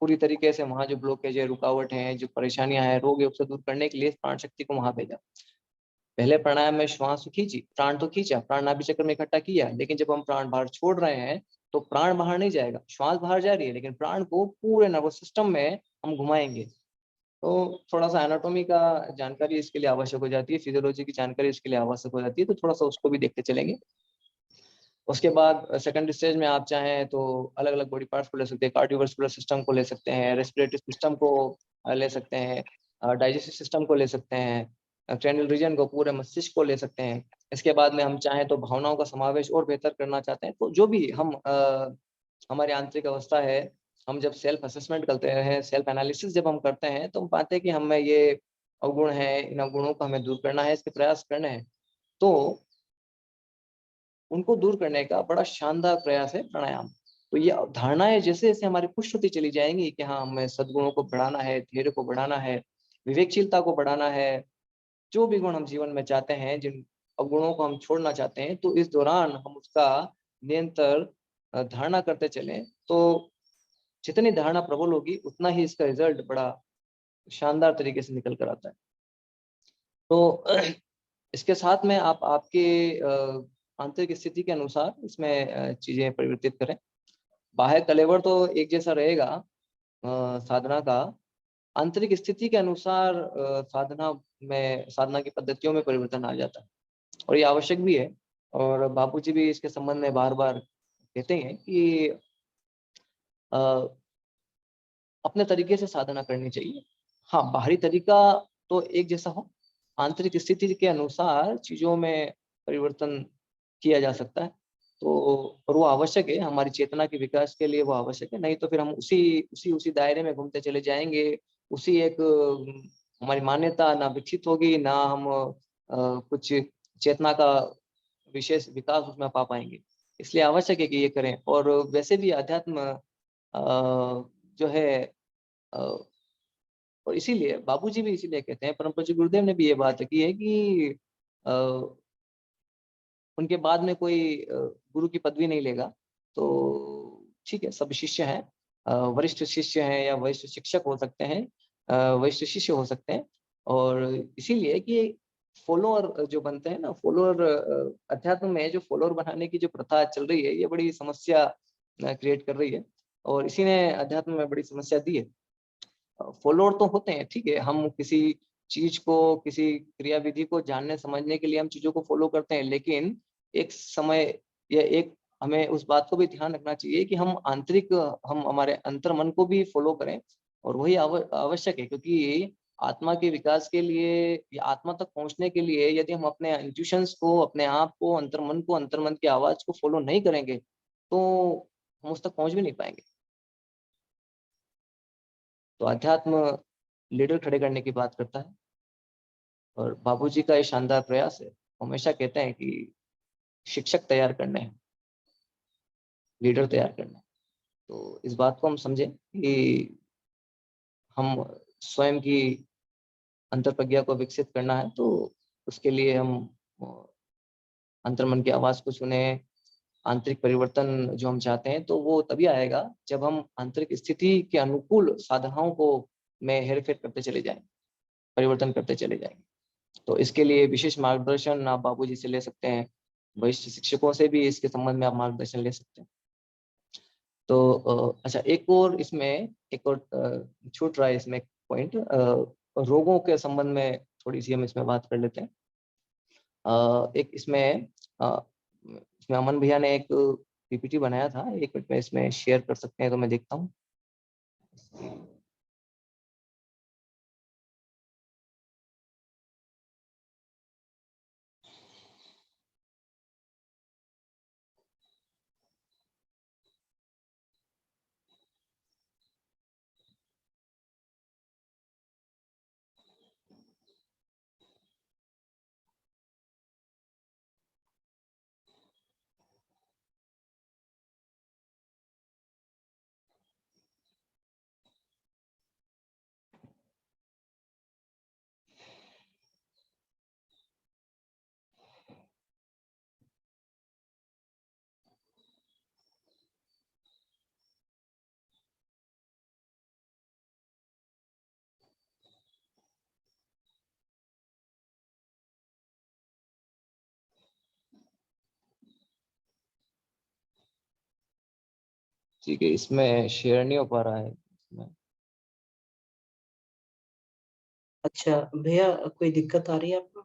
पूरी तरीके से वहाँ जो ब्लॉकेज है, रुकावट है, जो परेशानियां हैं, रोग है, उसे दूर करने के लिए प्राण शक्ति को वहां भेजा। पहले प्राणायाम में श्वास खींची, प्राण तो खींचा, प्राण नाभि चक्र में इकट्ठा किया, लेकिन जब हम प्राण बाहर छोड़ रहे हैं तो प्राण बाहर नहीं जाएगा, श्वास बाहर जा रही है, लेकिन प्राण को पूरे नर्वस सिस्टम में हम घुमाएंगे। तो थोड़ा सा एनाटॉमी का जानकारी इसके लिए आवश्यक हो जाती है, फिजियोलॉजी की जानकारी इसके लिए आवश्यक हो जाती है, तो थोड़ा सा उसको भी देखते चलेंगे। उसके बाद सेकंड स्टेज में आप चाहें तो अलग अलग बॉडी पार्ट्स को ले सकते हैं, कार्डियोवास्कुलर सिस्टम को ले सकते हैं, रेस्पिरेटरी सिस्टम को ले सकते हैं, डाइजेस्टिव सिस्टम को ले सकते हैं, क्रेनियल रीजन को, पूरे मस्तिष्क को ले सकते हैं। इसके बाद में हम चाहें तो भावनाओं का समावेश और बेहतर करना चाहते हैं, तो जो भी हम हमारी आंतरिक अवस्था है, हम जब सेल्फ असेसमेंट करते हैं, सेल्फ एनालिसिस जब हम करते हैं, तो हम पाते हैं कि हमें ये अवगुण है, इन अवगुणों को हमें दूर करना है, इसके प्रयास करने हैं। तो उनको दूर करने का बड़ा शानदार प्रयास है प्राणायाम। तो ये धारणाएं जैसे जैसे हमारी पुष्ट होती चली जाएंगी कि हाँ, हमें सद्गुणों को बढ़ाना है, धैर्य को बढ़ाना है, विवेकशीलता को बढ़ाना है, जो भी गुण हम जीवन में चाहते हैं, जिन अवगुणों को हम छोड़ना चाहते हैं, तो इस दौरान हम उसका निरंतर धारणा करते चलें, तो जितनी धारणा प्रबल होगी उतना ही इसका रिजल्ट बड़ा शानदार तरीके से निकल कर आता है। तो इसके साथ में आप आपके आंतरिक स्थिति के अनुसार इसमें चीजें परिवर्तित करें। बाह्य कलेवर तो एक जैसा रहेगा साधना का, आंतरिक स्थिति के अनुसार साधना की पद्धतियों में परिवर्तन आ जाता है, और ये आवश्यक भी है। और बापूजी भी इसके संबंध में बार बार कहते हैं कि अपने तरीके से साधना करनी चाहिए। हाँ, बाहरी तरीका तो एक जैसा हो, आंतरिक स्थिति के अनुसार चीजों में परिवर्तन किया जा सकता है। तो और वो आवश्यक है, हमारी चेतना के विकास के लिए वो आवश्यक है, नहीं तो फिर हम उसी दायरे में घूमते चले जाएंगे, उसी एक हमारी मान्यता ना विकसित होगी, ना हम कुछ चेतना का विशेष विकास उसमें पा पाएंगे। इसलिए आवश्यक है कि ये करें। और वैसे भी अध्यात्म जो है और इसीलिए बाबूजी भी इसीलिए कहते हैं, परम पूज्य गुरुदेव ने भी ये बात की है कि उनके बाद में कोई गुरु की पदवी नहीं लेगा, तो ठीक है, सब शिष्य हैं, वरिष्ठ शिष्य हैं या वरिष्ठ शिक्षक हो सकते हैं, वरिष्ठ शिष्य हो सकते हैं। और इसीलिए कि फॉलोअर जो बनते हैं ना, फॉलोअर अध्यात्म में जो फॉलोअर बनाने की जो प्रथा चल रही है, ये बड़ी समस्या क्रिएट कर रही है, और इसी ने अध्यात्म में बड़ी समस्या दी है। फॉलोअर तो होते हैं, ठीक है, हम किसी चीज को, किसी क्रियाविधि को जानने समझने के लिए हम चीजों को फॉलो करते हैं, लेकिन एक समय या एक हमें उस बात को भी ध्यान रखना चाहिए कि हम हम हमारे अंतर मन को भी फॉलो करें, और वही आवश्यक है, क्योंकि आत्मा के विकास के लिए या आत्मा तक पहुंचने के लिए यदि हम अपने इंट्यूशंस को, अपने आप को, अंतर्मन की आवाज को फॉलो नहीं करेंगे, तो हम उस तक पहुंच भी नहीं पाएंगे। तो अध्यात्म लीडर खड़े करने की बात करता है, और बाबूजी का ये शानदार प्रयास है। हमेशा कहते हैं कि शिक्षक तैयार करने हैं, लीडर तैयार करना है। तो इस बात को हम समझें कि हम स्वयं की अंतर प्रज्ञा को विकसित करना है, तो उसके लिए हम अंतर्मन की आवाज को सुने। आंतरिक परिवर्तन जो हम चाहते हैं, तो वो तभी आएगा जब हम आंतरिक स्थिति के अनुकूल साधनाओं को में हेरफेर करते चले जाएं, परिवर्तन करते चले जाएंगे। तो इसके लिए विशेष मार्गदर्शन आप बाबूजी से ले सकते हैं, वरिष्ठ शिक्षकों से भी इसके संबंध में आप मार्गदर्शन ले सकते हैं। तो अच्छा, एक और छूट रहा है इसमें पॉइंट, रोगों के संबंध में थोड़ी सी हम इसमें बात कर लेते हैं। एक इसमें अमन भैया ने एक पीपीटी बनाया था, एक मिनट में इसमें शेयर कर सकते हैं, तो मैं देखता हूँ। ठीक है, इसमें शेयर नहीं हो पा रहा है इसमें। अच्छा भैया, कोई दिक्कत आ रही है आपको?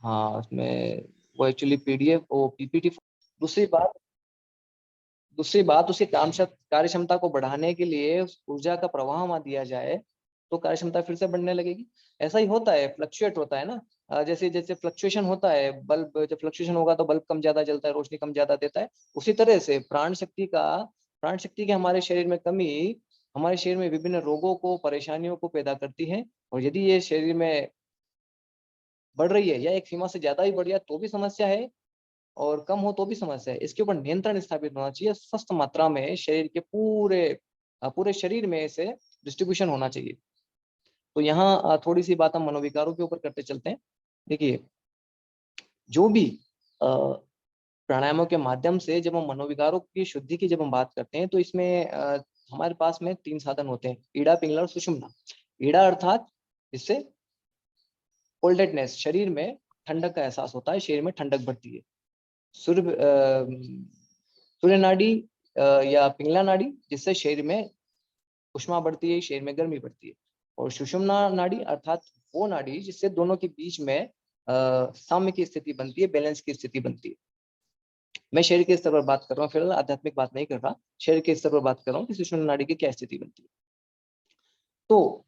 हाँ, उसमें वो एक्चुअली पीडीएफ वो पीपीटी। दूसरी बात, दूसरी बात, उसकी कार्य क्षमता को बढ़ाने के लिए उस ऊर्जा का प्रवाह वहां दिया जाए तो कार्य क्षमता फिर से बढ़ने लगेगी। ऐसा ही होता है, फ्लक्चुएट होता है ना। जैसे जैसे फ्लक्चुएशन होता है, बल्ब जब फ्लक्चुएशन होगा तो बल्ब कम ज्यादा जलता है, रोशनी कम ज्यादा देता है। उसी तरह से प्राण शक्ति की हमारे शरीर में कमी हमारे शरीर में विभिन्न रोगों को, परेशानियों को पैदा करती है। और यदि ये शरीर में बढ़ रही है या एक सीमा से ज्यादा ही बढ़ जाए तो भी समस्या है, और कम हो तो भी समस्या है। इसके ऊपर नियंत्रण स्थापित होना चाहिए। स्वस्थ मात्रा में शरीर के पूरे शरीर में इसे डिस्ट्रीब्यूशन होना चाहिए। तो यहाँ थोड़ी सी बात हम मनोविकारों के ऊपर करते चलते हैं। देखिए, जो भी प्राणायामों के माध्यम से जब हम मनोविकारों की शुद्धि की जब हम बात करते हैं तो इसमें हमारे पास में 3 साधन होते हैं, ईड़ा, पिंगला और सुषुम्ना। ईड़ा अर्थात इससे कोल्डेडनेस, शरीर में ठंडक का एहसास होता है, शरीर में ठंडक बढ़ती है। सूर्य नाड़ी या पिंगला नाड़ी, जिससे शरीर में उष्मा बढ़ती है, शरीर में गर्मी बढ़ती है। और सुषुम्ना नाड़ी अर्थात वो नाड़ी जिससे दोनों के बीच में साम्य की स्थिति बनती है, बैलेंस की स्थिति बनती है। मैं शरीर के स्तर पर बात कर रहा हूँ, फिलहाल आध्यात्मिक बात नहीं कर रहा, शरीर के स्तर पर बात कर रहा हूँ कि सुषुम्ना नाड़ी की क्या स्थिति बनती है। तो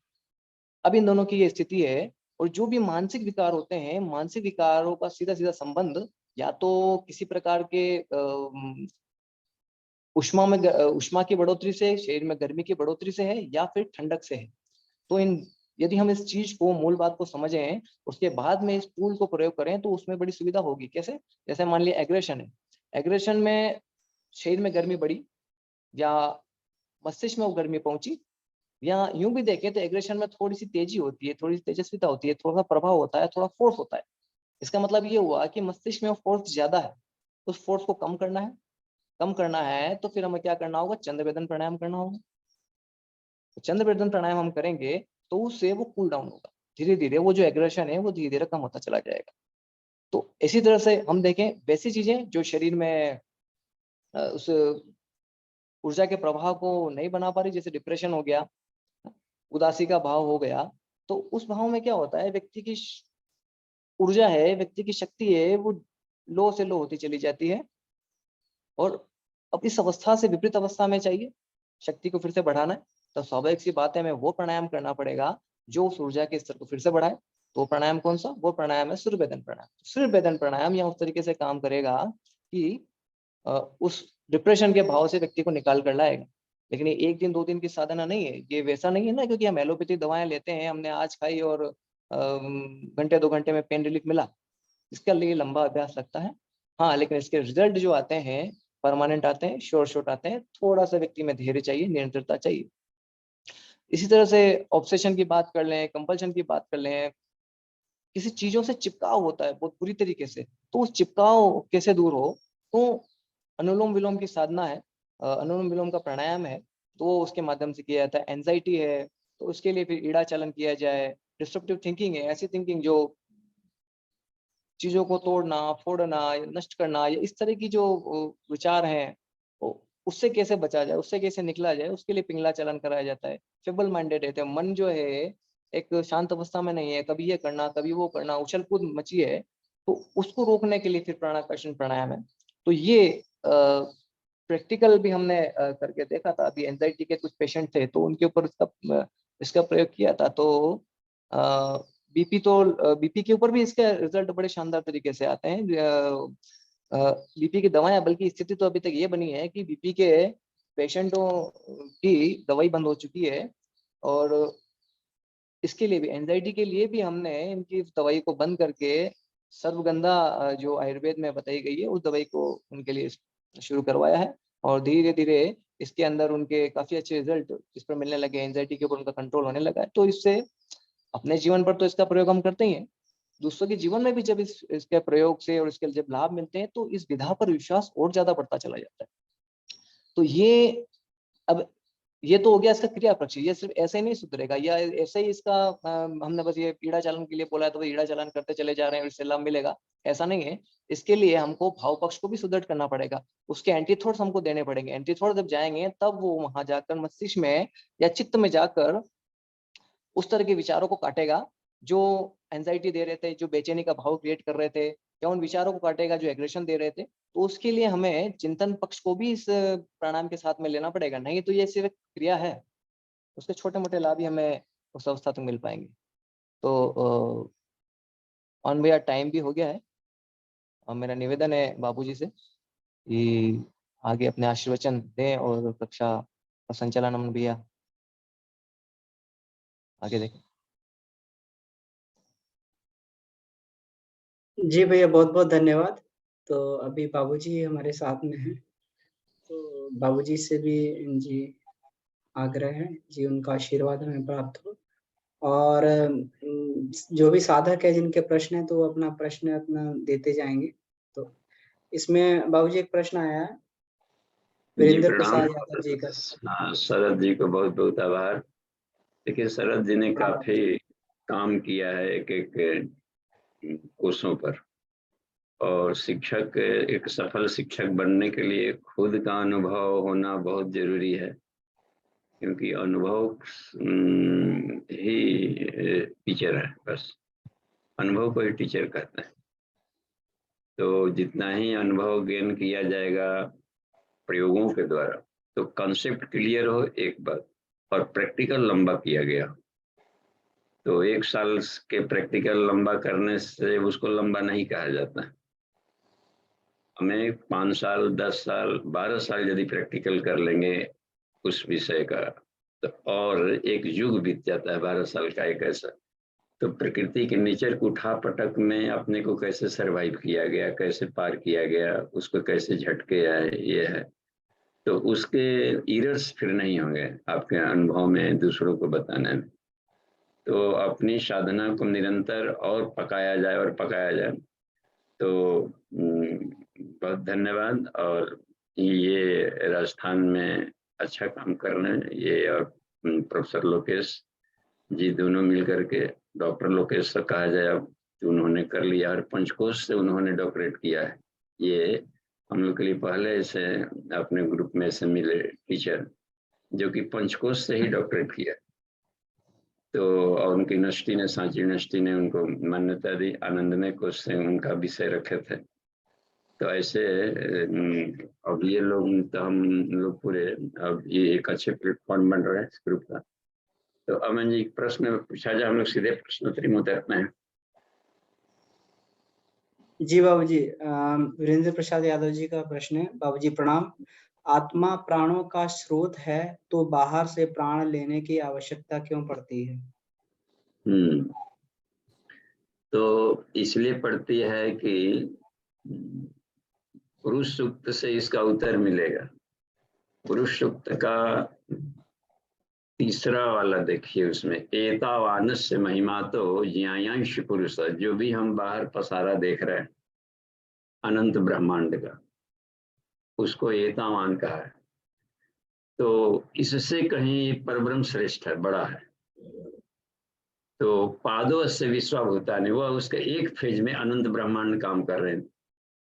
अब इन दोनों की ये स्थिति है। और जो भी मानसिक विकार होते हैं, मानसिक विकारों का सीधा सीधा संबंध या तो किसी प्रकार के उष्मा की बढ़ोतरी से, शरीर में गर्मी की बढ़ोतरी से है, या फिर ठंडक से है। तो यदि हम इस चीज को, मूल बात को समझें, उसके बाद में इस टूल को प्रयोग करें तो उसमें बड़ी सुविधा होगी। कैसे? जैसे मान लिया एग्रेशन है, एग्रेशन में शरीर में गर्मी बढ़ी या मस्तिष्क में वो गर्मी पहुंची, या यूं भी देखें तो एग्रेशन में थोड़ी सी तेजी होती है, थोड़ी सी तेजस्विता होती है, थोड़ा सा प्रभाव होता है, थोड़ा फोर्स होता है। इसका मतलब ये हुआ कि मस्तिष्क में फोर्स ज्यादा है, उस फोर्स को कम करना है। कम करना है तो फिर हमें क्या करना होगा? चंद्रवेदन प्राणायाम करना होगा। तो चंद्रवेदन प्राणायाम हम करेंगे तो उससे वो कूल डाउन होगा, धीरे धीरे वो जो एग्रेशन है वो धीरे धीरे कम होता चला जाएगा। तो इसी तरह से हम देखें वैसी चीजें जो शरीर में उस ऊर्जा के प्रवाह को नहीं बना पा रही, जैसे डिप्रेशन हो गया, उदासी का भाव हो गया, तो उस भाव में क्या होता है, व्यक्ति की ऊर्जा है, व्यक्ति की शक्ति है, वो लो से लो होती चली जाती है। और अब इस अवस्था से विपरीत अवस्था में चाहिए शक्ति को फिर से बढ़ाना है, तो स्वाभाविक सी बात है, हमें वो प्राणायाम करना पड़ेगा जो उस ऊर्जा के स्तर को फिर से बढ़ाए। तो प्राणायाम कौन सा? वो प्राणायाम है सूर्यभेदन प्राणायाम। सूर्यभेदन प्राणायाम या उस तरीके से काम करेगा कि उस डिप्रेशन के भाव से व्यक्ति को निकाल कर लाएगा। लेकिन ये 1 दिन 2 दिन की साधना नहीं है, ये वैसा नहीं है ना, क्योंकि हम एलोपैथिक दवाएं लेते हैं, हमने आज खाई और घंटे 2 घंटे में पेन रिलीफ मिला, इसके लिए लंबा अभ्यास लगता है। हाँ, लेकिन इसके रिजल्ट जो आते हैं परमानेंट आते हैं, शॉर्ट शॉर्ट आते हैं। थोड़ा सा व्यक्ति में धैर्य चाहिए, निरंतरता चाहिए। इसी तरह से ऑब्सेशन की बात कर लें, कंपल्शन की बात कर लें, किसी चीजों से चिपकाव होता है बहुत बुरी तरीके से, तो उस चिपकाव कैसे दूर हो? तो अनुलोम विलोम की साधना है, अनुलोम विलोम का प्राणायाम है, तो वो उसके माध्यम से किया जाता है। एंजाइटी है तो उसके लिए फिर ईड़ा चालन किया जाए। डिस्ट्रक्टिव थिंकिंग है, ऐसी थिंकिंग जो चीजों को तोड़ना, फोड़ना, नष्ट करना, या इस तरह की जो विचार हैं, उससे कैसे बचा जाए, उससे कैसे निकला जाए, उसके लिए पिंगला चलन कराया जाता है। फेबल माइंडेड रहते हैं, मन जो है एक शांत अवस्था में नहीं है, कभी ये करना कभी वो करना, उछल कूद मची है, तो उसको रोकने के लिए फिर प्राणाकर्षण प्राणायाम है। तो ये प्रैक्टिकल भी हमने करके देखा था। अभी एंजाइटी के कुछ पेशेंट थे तो उनके ऊपर इसका प्रयोग किया था। तो बीपी के ऊपर भी इसके रिजल्ट बड़े शानदार तरीके से आते हैं। बीपी की दवाएं, बल्कि स्थिति तो अभी तक ये बनी है कि बीपी के पेशेंटों की दवाई बंद हो चुकी है, और इसके लिए भी, एंजाइटी के लिए भी हमने इनकी दवाई को बंद करके सर्वगंधा जो आयुर्वेद में बताई गई है उस दवाई को उनके लिए शुरू करवाया है। और धीरे धीरे इसके अंदर उनके काफी अच्छे रिजल्ट इस पर मिलने लगे, एंजाइटी के ऊपर उनका कंट्रोल होने लगा है। तो इससे अपने जीवन पर तो इसका प्रयोग हम करते ही हैं, दूसरों के जीवन में भी जब इसके प्रयोग से और इसके जब लाभ मिलते हैं तो इस विधा पर विश्वास और ज्यादा बढ़ता चला जाता है। तो अब ये तो हो गया इसका क्रिया पक्ष। ये सिर्फ ऐसे ही नहीं सुधरेगा, या ऐसे ही इसका हमने बस ये ईड़ा चालन के लिए बोला है तो ईड़ा चालन करते चले जा रहे हैं और इससे लाभ मिलेगा, ऐसा नहीं है। इसके लिए हमको भाव पक्ष को भी सुदृढ़ करना पड़ेगा, उसके एंटीथॉट्स हमको देने पड़ेंगे। एंटीथॉट जब जाएंगे तब वो वहां जाकर मस्तिष्क में या चित्त में जाकर उस तरह के विचारों को काटेगा जो एंजाइटी दे रहे थे, जो बेचैनी का भाव क्रिएट कर रहे थे, क्या उन विचारों को काटेगा जो एग्रेशन दे रहे थे। तो उसके लिए हमें चिंतन पक्ष को भी इस प्राणायाम के साथ में लेना पड़ेगा, नहीं तो ये सिर्फ क्रिया है, उसके छोटे मोटे लाभ ही हमें उस अवस्था तक मिल पाएंगे। तो ऑन भैया टाइम भी हो गया है, और मेरा निवेदन है बाबूजी से कि आगे अपने आशीर्वचन दें और कक्षा का संचालन अमन भैया आगे देखें। जी भैया, बहुत बहुत धन्यवाद। तो अभी बाबूजी हमारे साथ में हैं, तो बाबूजी से भी जी आग्रह है जी, उनका आशीर्वाद हमें प्राप्त हो। और जो भी साधक है जिनके प्रश्न है, तो वो अपना प्रश्न अपना देते जाएंगे। तो इसमें बाबूजी एक प्रश्न आया है जी वीरेंद्र प्रणाम। प्रसाद यादव जी का। हाँ, शरद जी को बहुत बहुत आभार। देखिए, शरद जी ने प्रणाम काफी काम किया है एक एक कोर्सों पर, और शिक्षक, एक सफल शिक्षक बनने के लिए खुद का अनुभव होना बहुत जरूरी है, क्योंकि अनुभव ही टीचर है। बस अनुभव को ही टीचर कहते हैं। तो जितना ही अनुभव गेन किया जाएगा प्रयोगों के द्वारा, तो कॉन्सेप्ट क्लियर हो एक बात, और प्रैक्टिकल लंबा किया गया, तो 1 साल के प्रैक्टिकल लंबा करने से उसको लंबा नहीं कहा जाता। हमें 5 साल, 10 साल, 12 साल यदि प्रैक्टिकल कर लेंगे उस विषय का, तो और एक युग बीत जाता है 12 साल का एक ऐसा। तो प्रकृति के नेचर को उठा पटक में अपने को कैसे सरवाइव किया गया, कैसे पार किया गया, उसको कैसे झटके आए, ये है। तो उसके इरर्स फिर नहीं होंगे आपके अनुभव में दूसरों को बताने में। तो अपनी साधना को निरंतर और पकाया जाए और पकाया जाए। तो बहुत धन्यवाद। और ये राजस्थान में अच्छा काम कर रहे हैं ये, और प्रोफेसर लोकेश जी दोनों मिलकर के, डॉक्टर लोकेश से कहा जाए अब, उन्होंने कर लिया, और पंचकोश से उन्होंने डॉक्टरेट किया है। ये हम लोग के लिए पहले से अपने ग्रुप में से मिले टीचर जो कि पंचकोश से ही डॉक्टरेट किया। तो और उनकी यूनिवर्सिटी ने, सांची यूनिवर्सिटी ने उनको मान्यता दी, आनंदमय कोश से उनका विषय रखे थे। तो ऐसे अब ये लोग, तो हम लोग पूरे, अब ये एक अच्छे प्लेटफॉर्म बन रहे हैं इस ग्रुप का। तो अमन जी, प्रश्न पूछा जाए, हम लोग सीधे प्रश्नोत्तरी में उतरते हैं। जी बाबूजी, वीरेंद्र प्रसाद यादव जी का प्रश्न है। बाबूजी प्रणाम। आत्मा प्राणों का स्रोत है, तो बाहर से प्राण लेने की आवश्यकता क्यों पड़ती है? तो इसलिए पड़ती है कि पुरुष सूक्त से इसका उत्तर मिलेगा। पुरुष सूक्त का तीसरा वाला देखिए, उसमें एतावानस्य महिमा तो ज्ञायांश पुरुष, जो भी हम बाहर पसारा देख रहे हैं अनंत ब्रह्मांड का, उसको एतावान कहा है। तो इससे कहीं परब्रह्म श्रेष्ठ है, बड़ा है। तो पादो से विश्वभूता ने, वह उसके एक फेज में अनंत ब्रह्मांड काम कर रहे हैं।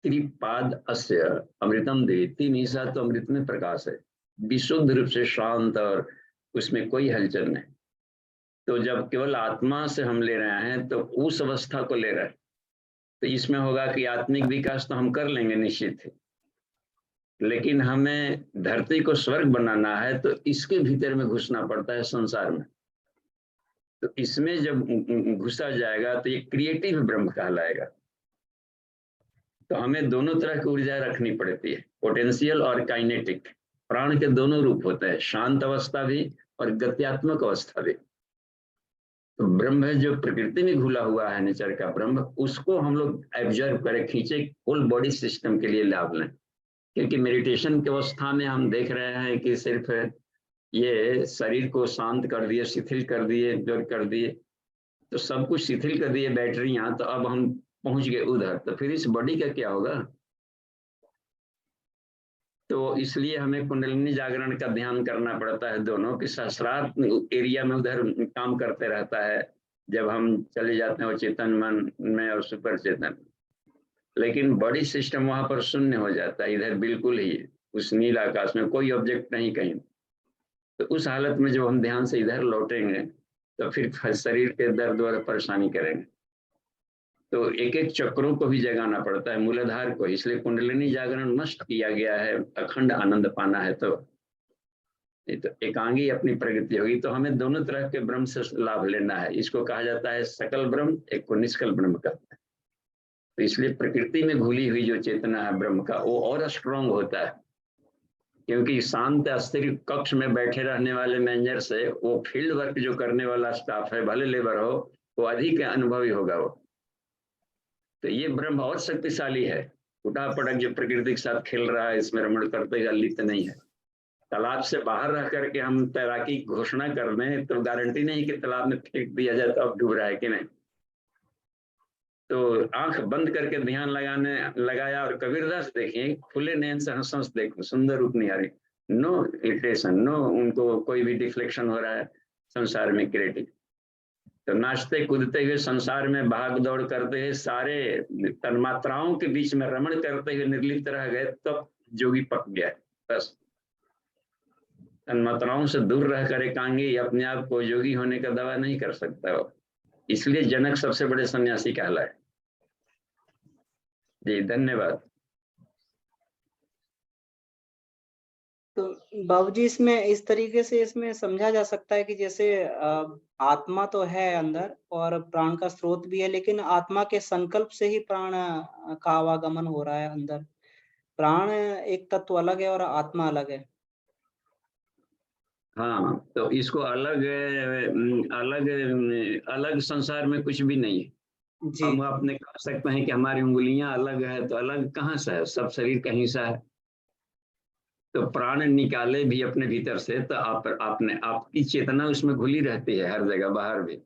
त्रिपाद अस्य अमृतम देवी, 3 ईसा तो अमृत में प्रकाश है, विशुद्ध रूप से शांत, और उसमें कोई हलचल नहीं। तो जब केवल आत्मा से हम ले रहे हैं, तो उस अवस्था को ले रहे हैं, तो इसमें होगा कि आत्मिक विकास तो हम कर लेंगे निश्चित है, लेकिन हमें धरती को स्वर्ग बनाना है, तो इसके भीतर में घुसना पड़ता है संसार में। तो इसमें जब घुसा जाएगा तो ये क्रिएटिव ब्रह्म कहलाएगा। तो हमें दोनों तरह की ऊर्जा रखनी पड़ती है, पोटेंशियल और काइनेटिक। प्राण के दोनों रूप होते हैं, शांत अवस्था भी और गत्यात्मक अवस्था भी। तो ब्रह्म जो प्रकृति में घुला हुआ है, नेचर का ब्रह्म, उसको हम लोग एब्जर्व करें, खींचे, फुल बॉडी सिस्टम के लिए लाभ लें। क्योंकि मेडिटेशन की अवस्था में हम देख रहे हैं कि सिर्फ ये शरीर को शांत कर दिए, शिथिल कर दिए, जो कर दिए, तो सब कुछ शिथिल कर दिए बैटरियां, तो अब हम पहुंच गए उधर, तो फिर इस बॉडी का क्या होगा? तो इसलिए हमें कुंडलिनी जागरण का ध्यान करना पड़ता है दोनों, कि सहस्रार्थ एरिया में उधर काम करते रहता है जब हम चले जाते हैं वो चेतन मन में और सुपर चेतन। लेकिन बॉडी सिस्टम वहां पर शून्य हो जाता है, इधर बिल्कुल ही उस नील आकाश में कोई ऑब्जेक्ट नहीं कहीं। तो उस हालत में जब हम ध्यान से इधर लौटेंगे, तो फिर शरीर के दर्द और परेशानी करेंगे। तो एक एक चक्रों को भी जगाना पड़ता है, मूलाधार को। इसलिए कुंडलिनी जागरण मस्ट किया गया है, अखंड आनंद पाना है तो। नहीं तो एकांगी अपनी प्रगति होगी। तो हमें दोनों तरह के ब्रह्म से लाभ लेना है। इसको कहा जाता है सकल ब्रह्म, एक को निष्कल ब्रह्म कहते हैं। तो इसलिए प्रकृति में घुली हुई जो चेतना है ब्रह्म का, वो और स्ट्रांग होता है, क्योंकि शांत स्थिर कक्ष में बैठे रहने वाले मैनेजर से वो फील्ड वर्क जो करने वाला स्टाफ है, भले लेबर हो, वो अधिक अनुभवी होगा वो। तो ये ब्रह्म और शक्तिशाली है। उठा पटक जो प्रकृति के साथ खेल रहा है, इसमें रमण करते हुए लिप्त नहीं है। तालाब से बाहर रह करके हम तैराकी घोषणा कर दें तो गारंटी नहीं कि तालाब में फेंक दिया जाए तो अब डूब रहा है कि नहीं। तो आंख बंद करके ध्यान लगाया और कबीरदास देखिए, खुले नयन से हंस देखो, सुंदर रूप निहारी, नो इरिटेशन, नो उनको कोई भी डिफ्लेक्शन हो रहा है संसार में क्रिएटिव। तो नाचते कूदते हुए संसार में भाग दौड़ करते हुए सारे तन्मात्राओं के बीच में रमण करते हुए निर्लिप्त रह गए, तब जोगी पक गया। बस तन्मात्राओं से दूर रहकर एकांगी अपने आप को योगी होने का दावा नहीं कर सकता हो। इसलिए जनक सबसे बड़े सन्यासी कहलाए। जी धन्यवाद। तो बाबूजी इसमें इस तरीके से इसमें समझा जा सकता है कि जैसे आत्मा तो है अंदर और प्राण का स्रोत भी है, लेकिन आत्मा के संकल्प से ही प्राण का आवागमन हो रहा है अंदर। प्राण एक तत्व अलग है और आत्मा अलग है। हाँ, तो इसको अलग अलग अलग संसार में कुछ भी नहीं है। जी हम अपने कह सकते हैं कि हमारी उंगलियां अलग है, तो अलग कहाँ से है? सब शरीर का हिस्सा है। तो प्राण निकाले भी अपने भीतर से तो आपकी चेतना उसमें घुली रहती है हर जगह, बाहर भी।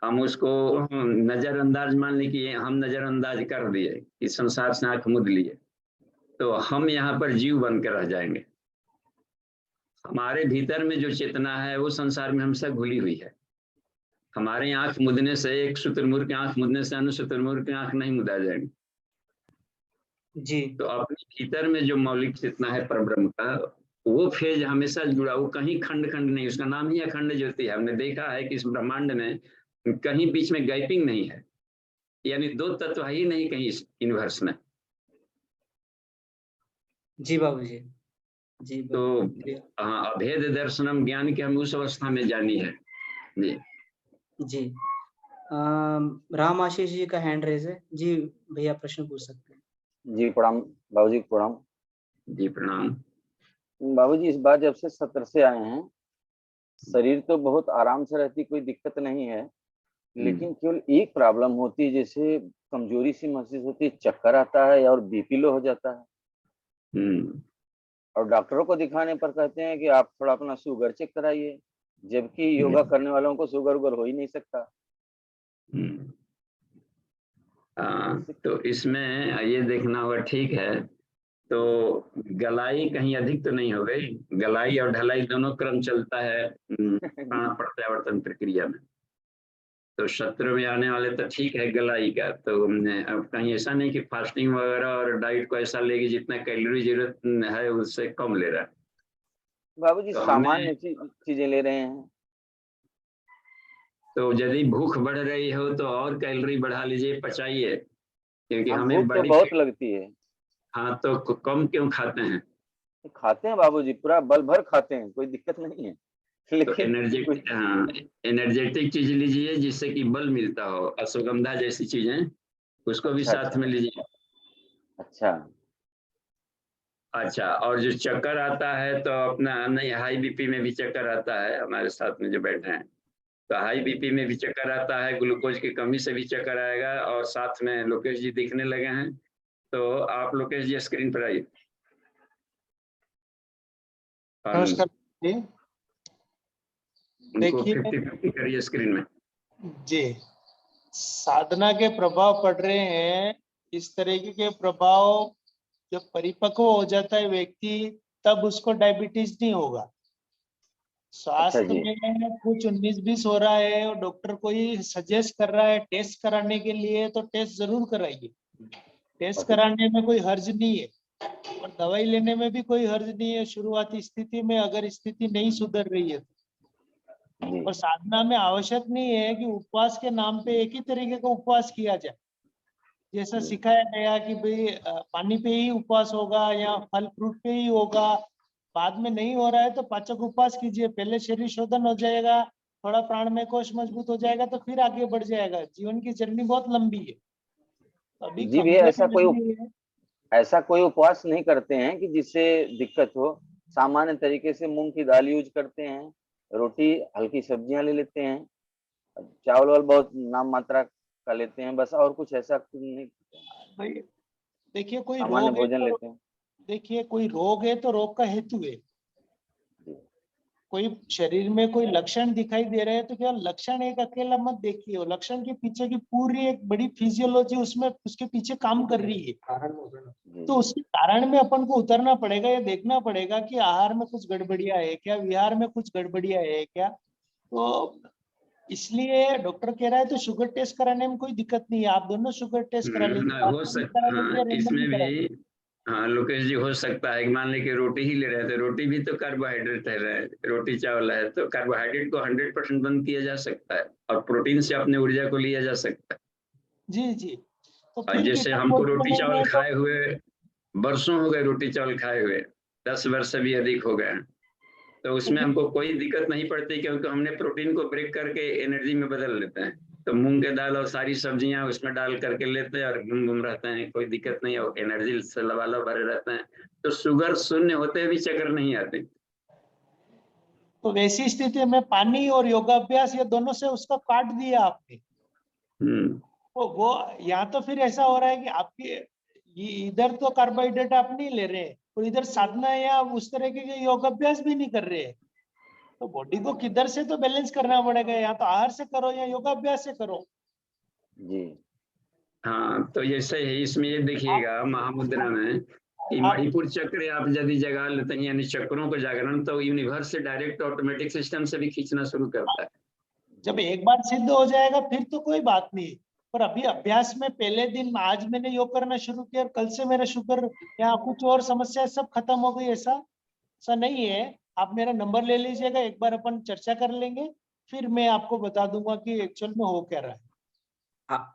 हम उसको नजरअंदाज मान ली कि हम नजरअंदाज कर दिए, इस संसार से आंख मूंद लिए, तो हम यहाँ पर जीव बन कर रह जाएंगे। हमारे भीतर में जो चेतना है वो संसार में हमेशा घुली हुई है। हमारे आंख मुदने से, एक शुतुरमुर्ग की आंख मुदने से अन्य शुतुरमुर्ग की आंख नहीं मुदा जाएगी। जी। तो अपने भीतर में जो मौलिक चेतना है परब्रह्म का, वो फेज हमेशा जुड़ा, वो कहीं खंड खंड नहीं। उसका नाम ही अखंड ज्योति है। हमने देखा है कि इस ब्रह्मांड में कहीं बीच में गैपिंग नहीं है, यानी दो तत्व ही नहीं कहीं इस यूनिवर्स में। जी बाबूजी जी। तो हाँ, अभेद दर्शनम ज्ञान की हम उस अवस्था में जानी है। जी जी। राम आशीष जी का हैंड रेज है। जी भैया प्रश्न पूछ सकते हैं। जी प्रणाम बाबूजी, प्रणाम। जी प्रणाम। बाबूजी इस बार जब से सत्र से आए हैं, शरीर तो बहुत आराम से रहती, कोई दिक्कत नहीं है, लेकिन केवल एक प्रॉब्लम होती है, जैसे कमजोरी सी महसूस होती है, चक्कर आता है और बीपी लो हो जाता है। और डॉक्टरों को दिखाने पर कहते हैं कि आप थोड़ा अपना शुगर चेक कराइए, जबकि योगा करने वालों को शुगर उगर हो ही नहीं सकता। तो इसमें ये देखना होगा, ठीक है, तो गलाई कहीं अधिक तो नहीं हो गई। गलाई और ढलाई दोनों क्रम चलता है प्राण प्रत्यावर्तन प्रक्रिया में। तो शत्रु में आने वाले तो ठीक है गलाई का, तो अब कहीं ऐसा नहीं कि फास्टिंग वगैरह और डाइट को ऐसा लेगी जितना कैलोरी जरूरत है उससे कम ले रहा है। बाबूजी तो सामान्य चीजें ले रहे हैं। तो यदि भूख बढ़ रही हो तो और कैलोरी बढ़ा लीजिए, पचाइए, क्योंकि हमें भूख तो बड़ी बहुत लगती है। हाँ, तो कम क्यों खाते हैं? खाते हैं बाबूजी, पूरा बल भर खाते हैं, कोई दिक्कत नहीं है, लेकिन तो एनर्जेटिक चीज लीजिए जिससे कि बल मिलता हो। अश्वगंधा जैसी चीजें, उसको भी साथ में लीजिए। अच्छा, और जो चक्कर आता है तो अपना नहीं, हाई बीपी में भी चक्कर आता है। हमारे साथ में जो बैठे हैं, तो हाई बीपी में भी चक्कर आता है, ग्लूकोज की कमी से भी चक्कर आएगा। और साथ में लोकेश जी दिखने लगे हैं, तो आप लोकेश जी स्क्रीन पर आइए। नमस्कार जी। देखिए 50-50 करिए स्क्रीन में। जी, साधना के प्रभाव पड़ रहे हैं। इस तरीके के प्रभाव जब परिपक्व हो जाता है व्यक्ति, तब उसको डायबिटीज नहीं होगा। स्वास्थ्य में कुछ 19-20 हो रहा है और डॉक्टर कोई सजेस्ट कर रहा है टेस्ट कराने के लिए, तो टेस्ट जरूर कराइए। टेस्ट कराने में कोई हर्ज नहीं है और दवाई लेने में भी कोई हर्ज नहीं है शुरुआती स्थिति में, अगर स्थिति नहीं सुधर रही है। जी और साधना में आवश्यक नहीं है कि उपवास के नाम पे एक ही तरीके का उपवास किया जाए। जैसा जी। सिखाया गया कि भाई पानी पे ही उपवास होगा या फल फ्रूट पे ही होगा, बाद में नहीं हो रहा है तो पाचक उपवास कीजिए, पहले शरीर शोधन हो जाएगा, थोड़ा प्राणमय कोश मजबूत हो जाएगा तो फिर आगे बढ़ जाएगा। जीवन की जर्नी बहुत लंबी है, अभी जी भैया, कमजोरी नहीं है। ऐसा कोई उपवास नहीं करते हैं कि जिससे दिक्कत हो। सामान्य तरीके से मूंग की दाल यूज करते हैं, रोटी, हल्की सब्जियां ले लेते हैं, चावल वाल बहुत नाम मात्रा का लेते हैं, बस और कुछ ऐसा कुछ नहीं, भाई देखिए कोई सामान्य रोग है भोजन तो लेते हैं। देखिए कोई रोग है तो रोग का हेतु है। जी। कोई शरीर में कोई लक्षण दिखाई दे रहे हैं तो केवल लक्षण एक अकेला मत देखिए, वो लक्षण के पीछे की पूरी एक बड़ी फिजियोलॉजी उसमें उसके पीछे काम कर रही है। जी। तो उसके कारण में अपन को उतरना पड़ेगा, या देखना पड़ेगा कि आहार में कुछ गड़बड़ियां है क्या, विहार में कुछ गड़बड़ियां है क्या। तो इसलिए डॉक्टर कह रहा है तो शुगर टेस्ट कराने में कोई दिक्कत नहीं है, आप दोनों शुगर टेस्ट करा लीजिए, हो सकता, करा हाँ लीजिए, इसमें रेंडमली करा लीजिए। भी, हाँ लोकेश जी, हो सकता है कि मान लीजिए रोटी ही ले रहे थे, रोटी भी तो कार्बोहाइड्रेट है, रोटी चावल है, तो कार्बोहाइड्रेट को 100% बंद किया जा सकता है और प्रोटीन से अपने ऊर्जा को लिया जा सकता है। जी जी। तो और फिर जैसे कीटोन हमको रोटी चावल में तो खाए हुए बरसों हो गए, रोटी चावल खाए हुए 10 वर्ष से भी अधिक हो गए, तो उसमें हमको कोई दिक्कत नहीं पड़ती, क्योंकि हमने प्रोटीन को ब्रेक करके एनर्जी में बदल लेते हैं। तो मूंग के दाल और सारी सब्जियां उसमें डाल करके लेते हैं और घूम घूम रहते हैं, कोई दिक्कत नहीं है, एनर्जी से लबालब भरे रहते हैं, तो शुगर शून्य होते भी चक्कर नहीं आते। तो वैसी स्थिति में पानी और योगाभ्यास ये दोनों से उसका काट दिया आपने। तो वो यहाँ तो फिर ऐसा हो रहा है कि आपके इधर तो कार्बोहाइड्रेट आप नहीं ले रहे हैं और इधर साधना या उस तरह के योगाभ्यास भी नहीं कर रहे हैं, तो बॉडी को किधर से तो बैलेंस करना पड़ेगा, या तो आहार से करो या योगाभ्यास से करो। जी। हाँ, तो जैसे ही इसमें ये देखिएगा महामुद्रा में कि आप मणिपुर चक्र आप यदि जगा लेते हैं, यानी चक्रों को जागरण, तो यूनिवर्स से डायरेक्ट ऑटोमेटिक सिस्टम से भी खींचना शुरू करता है। जब एक बार सिद्ध हो जाएगा फिर तो कोई बात नहीं, पर अभी अभ्यास में पहले दिन आज मैंने योग करना शुरू किया और कल से मेरा शुगर या कुछ और समस्या सब खत्म हो गई, ऐसा नहीं है। आप मेरा नंबर ले लीजिएगा, एक बार अपन चर्चा कर लेंगे, फिर मैं आपको बता दूंगा कि एक्चुअल में हो क्या रहा है।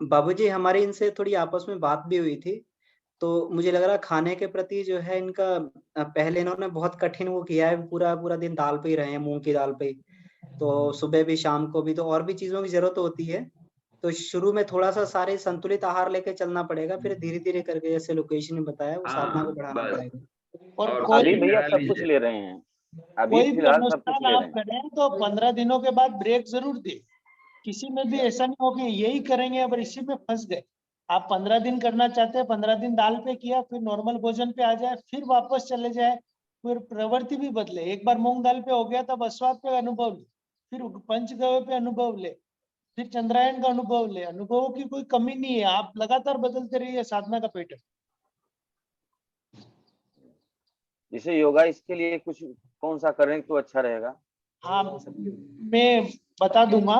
बाबूजी, हमारी इनसे थोड़ी आपस में बात भी हुई थी, तो मुझे लग रहा खाने के प्रति जो है इनका पहले इन्होंने बहुत कठिन वो किया है, पूरा दिन दाल पे ही रहे हैं, मूंग की दाल पे ही। तो सुबह भी शाम को भी, तो और भी चीजों की जरूरत होती है। तो शुरू में थोड़ा-सा सारे संतुलित आहार लेके चलना पड़ेगा, फिर धीरे-धीरे करके जैसे लोकेश ने बताया वो साधना हाँ को बढ़ाना बस, पड़ेगा। और और कोई अभी ठीक भैया करा सब कुछ लीजिए। ले रहे हैं, अभी कोई भी फिलहाल सब कुछ अनुष्ठान ले आप रहे हैं। करें तो 15 दिनों के बाद ब्रेक जरूर दे। किसी में भी ऐसा नहीं हो कि यही करेंगे और इसी में फंस गए। आप 15 दिन करना चाहते हैं, 15 दिन दाल पे किया, फिर नॉर्मल भोजन पे आ जाए, फिर वापस चले जाए, फिर प्रवृत्ति भी बदले। एक बार मूंग दाल पे हो गया तब अस्वाद पे अनुभव ले, फिर पंचगव्य पे अनुभव ले, फिर चंद्रायन का अनुभव ले। अनुभवों की कोई कमी नहीं है, आप लगातार बदलते रहिए साधना का पैटर्न। जैसे योगा, इसके लिए कुछ कौन सा करें तो अच्छा रहेगा? हाँ मैं बता दूंगा।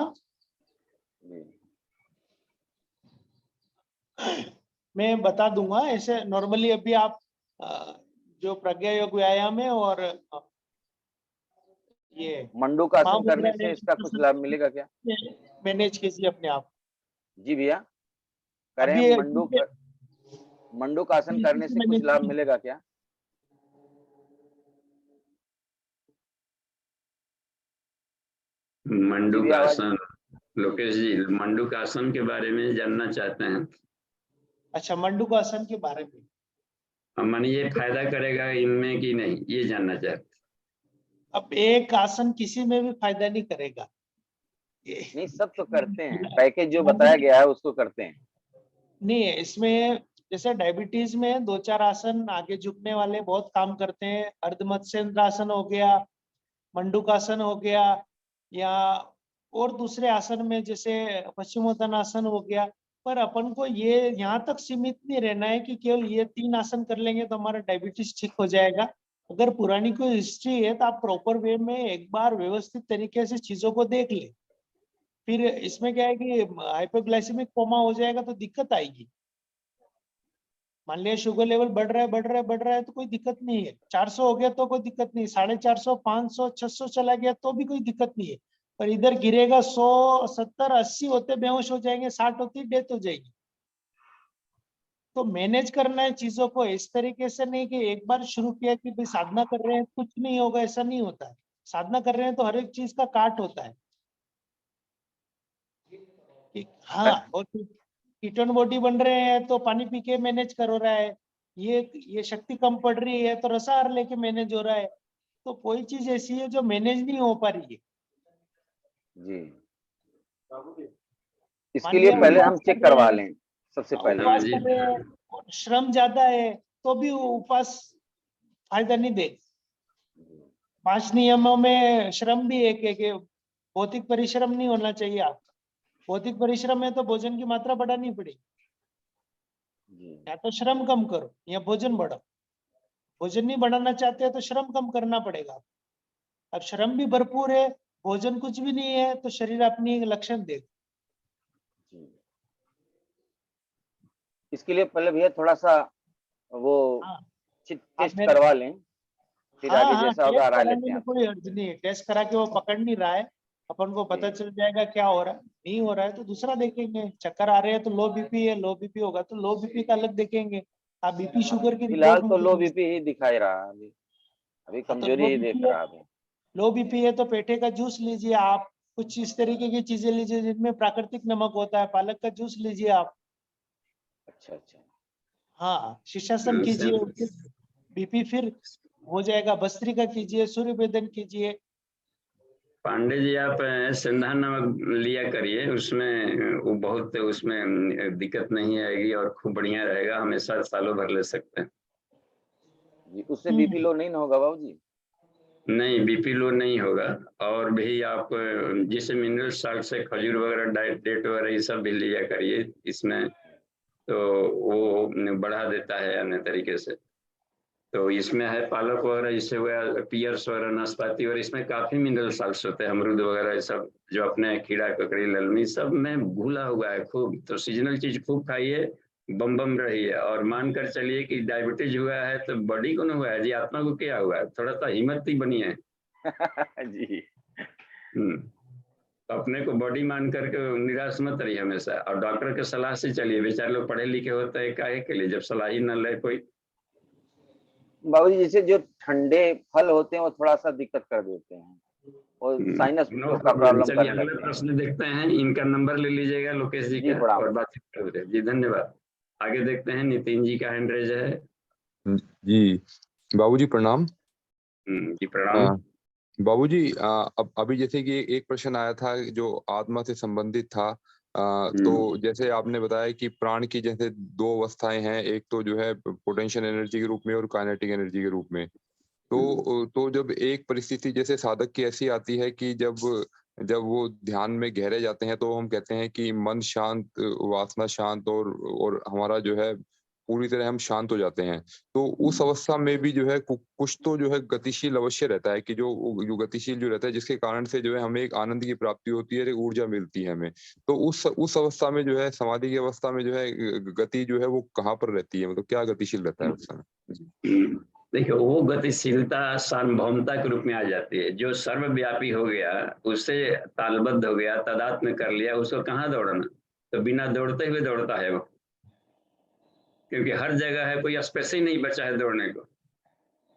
जी। मैं बता दूंगा ऐसे नॉर्मली अभी आप जो प्रज्ञा योग व्यायाम है और ये मंडूक आसन करने महामुद्रा से इसका कुछ लाभ मिलेगा क्या? मैनेज कीजिए अपने आप। जी भैया, करें अभी मंडूक आसन करने से कुछ लाभ मिलेगा क्या? जी मंडूक भैया, आवाज। आसन, लोकेश जी मंडूक आसन के बारे में जानना चाहते हैं। अच्छा, मंडूक आसन के बारे में मन ये फायदा करेगा इनमें कि नहीं, ये जानना चाहते। अब एक आसन किसी में भी फायदा नहीं करेगा। नहीं, सब तो करते हैं, पैकेज जो बताया गया है उसको करते हैं। नहीं है इसमें, जैसे डायबिटीज में 2-4 आसन आगे झुकने वाले बहुत काम करते हैं। अर्धमत्स्येंद्र आसन हो गया, मंडूक आसन हो गया, या और दूसरे आसन में जैसे पश्चिमोत्तानासन हो गया। पर अपन को ये यहाँ तक सीमित नहीं रहना है कि केवल ये 3 आसन कर लेंगे तो हमारा डायबिटीज ठीक हो जाएगा। अगर पुरानी कोई हिस्ट्री है तो आप प्रॉपर वे में एक बार व्यवस्थित तरीके से चीजों को देख ले। फिर इसमें क्या है कि हाइपोग्लाइसेमिक कोमा हो जाएगा तो दिक्कत आएगी। मान लिया शुगर लेवल बढ़ रहा है तो कोई दिक्कत नहीं है। 400 हो गया तो कोई दिक्कत नहीं, 450, 500, 600 चला गया तो भी कोई दिक्कत नहीं है। पर इधर गिरेगा 100, 70, 80 होते बेहोश हो जाएंगे, 60 होती डेथ हो जाएगी। तो मैनेज करना है चीजों को इस तरीके से, नहीं कि एक बार शुरू किया कि भाई साधना कर रहे हैं कुछ नहीं होगा, ऐसा नहीं होता है। साधना कर रहे हैं तो हर एक चीज का काट होता है कि हाँ, और कीटोन बॉडी बन रहे हैं तो पानी पी के मैनेज कर रहा है, ये शक्ति कम पड़ रही है तो रसाहार लेके मैनेज हो रहा है। तो कोई चीज ऐसी है जो मैनेज नहीं हो पा रही है। जी, इसके लिए पहले हम चेक करवा लें सबसे पहले। उपवास कर रहे हैं, श्रम ज्यादा है तो भी उपवास फायदा नहीं दे। 5 नियमों में श्रम भी एक है कि भौतिक परिश्रम नहीं होना चाहिए। आप भौतिक परिश्रम है तो भोजन की मात्रा बढ़ानी पड़ेगी, या तो श्रम कम करो या भोजन बढ़ाओ। भोजन नहीं बढ़ाना चाहते तो श्रम कम करना पड़ेगा। अब श्रम भी भरपूर है, भोजन कुछ भी नहीं है, तो शरीर अपनी लक्षण देगा। इसके लिए पहले भैया थोड़ा सा वो टेस्ट करवा लें, फिर आगे जैसा होगा राय लेते हैं। कोई अर्ज नहीं है, टेस्ट करा के वो पकड़ नहीं रहा है, अपन को पता चल जाएगा क्या हो रहा है। नहीं हो रहा है तो दूसरा देखेंगे। चक्कर आ रहे हैं तो लो बीपी है, लो बीपी होगा तो लो बीपी का अलग देखेंगे। आप बीपी शुगर की फिलहाल रिपोर्ट तो लो बीपी ही दिखाई रहा है, अभी कमजोरी ही देख रहा है। लो बीपी है तो पेठे का जूस लीजिए आप, कुछ इस तरीके की चीजें लीजिए जिनमें प्राकृतिक नमक होता है। पालक का जूस लीजिए आप। अच्छा अच्छा, हाँ, शीर्षासन कीजिए, बीपी फिर हो जाएगा। भस्त्रिका कीजिए, सूर्य वेदन कीजिए। पांडे जी आप सिंधा नमक लिया करिए, उसमें वो बहुत उसमें दिक्कत नहीं आएगी और खूब बढ़िया रहेगा, हमेशा सालों भर ले सकते हैं। उससे बीपी लो नहीं ना होगा बाबूजी? नहीं, बीपी लो नहीं होगा। और भी आप जैसे मिनरल साल्ट से खजूर वगैरह डेट वगैरह ये सब भी लिया करिए इसमें, तो वो बढ़ा देता है अन्य तरीके से। तो इसमें है पालक वगैरह, इससे हुआ पियर्स वगैरह, नाशपाती, और इसमें काफी मिनरल साल्ट्स होते हैं, अमरूद वगैरह ये सब जो अपने खीरा ककड़ी ललमी सब में घुला हुआ है खूब। तो सीजनल चीज खूब खाइए, बम बम रहिए, और मान कर चलिए कि डायबिटीज हुआ है तो बॉडी को ना हुआ है जी, आत्मा को क्या हुआ है, थोड़ा सा हिम्मत ही बनी है। जी। तो अपने को बॉडी मान करके निराश मत रहिए हमेशा, और डॉक्टर के सलाह से चलिए। बेचारे लोग पढ़े लिखे होते हैं काहे के लिए, जब सलाह ही न ले कोई। बाबूजी जैसे जो ठंडे फल होते हैं वो थोड़ा सा दिक्कत कर देते हैं, और साइनस का प्रॉब्लम चलिए करने अगला लगते हैं। प्रश्न देखते हैं, इनका नंबर ले लीजिएगा लोकेश जी का और बातचीत करेंगे। जी धन्यवाद। आगे देखते हैं, नितिन जी का हैंड रेज है। जी बाबूजी प्रणाम। जी प्रणाम। बाबूजी अब अभी जैसे कि एक प्रश्न आया था जो आत्मा से संबंधित था। तो जैसे आपने बताया कि प्राण की जैसे 2 अवस्थाएं हैं, एक तो जो है पोटेंशियल एनर्जी के रूप में और काइनेटिक एनर्जी के रूप में। तो जब एक परिस्थिति जैसे साधक की ऐसी आती है कि जब वो ध्यान में गहरे जाते हैं तो हम कहते हैं कि मन शांत, वासना शांत, और हमारा जो है पूरी तरह हम शांत हो जाते हैं। तो उस अवस्था में भी जो है कुछ तो जो है गतिशील अवश्य रहता है, कि जो गतिशील जो रहता है जिसके कारण से जो है हमें एक आनंद की प्राप्ति होती है, एक ऊर्जा मिलती है हमें। तो उस अवस्था में जो है, समाधि की अवस्था में जो है गति जो है वो कहाँ पर रहती है, मतलब क्या गतिशील रहता है उस समय? देखिए, वो गतिशीलता सार्वभौमता के रूप में आ जाती है। जो सर्वव्यापी हो गया, उससे तालबद्ध हो गया, तादात्म्य कर लिया, उसको कहाँ दौड़ना। तो बिना दौड़ते हुए दौड़ता है वो, क्योंकि हर जगह है, कोई स्पेस ही नहीं बचा है दौड़ने को।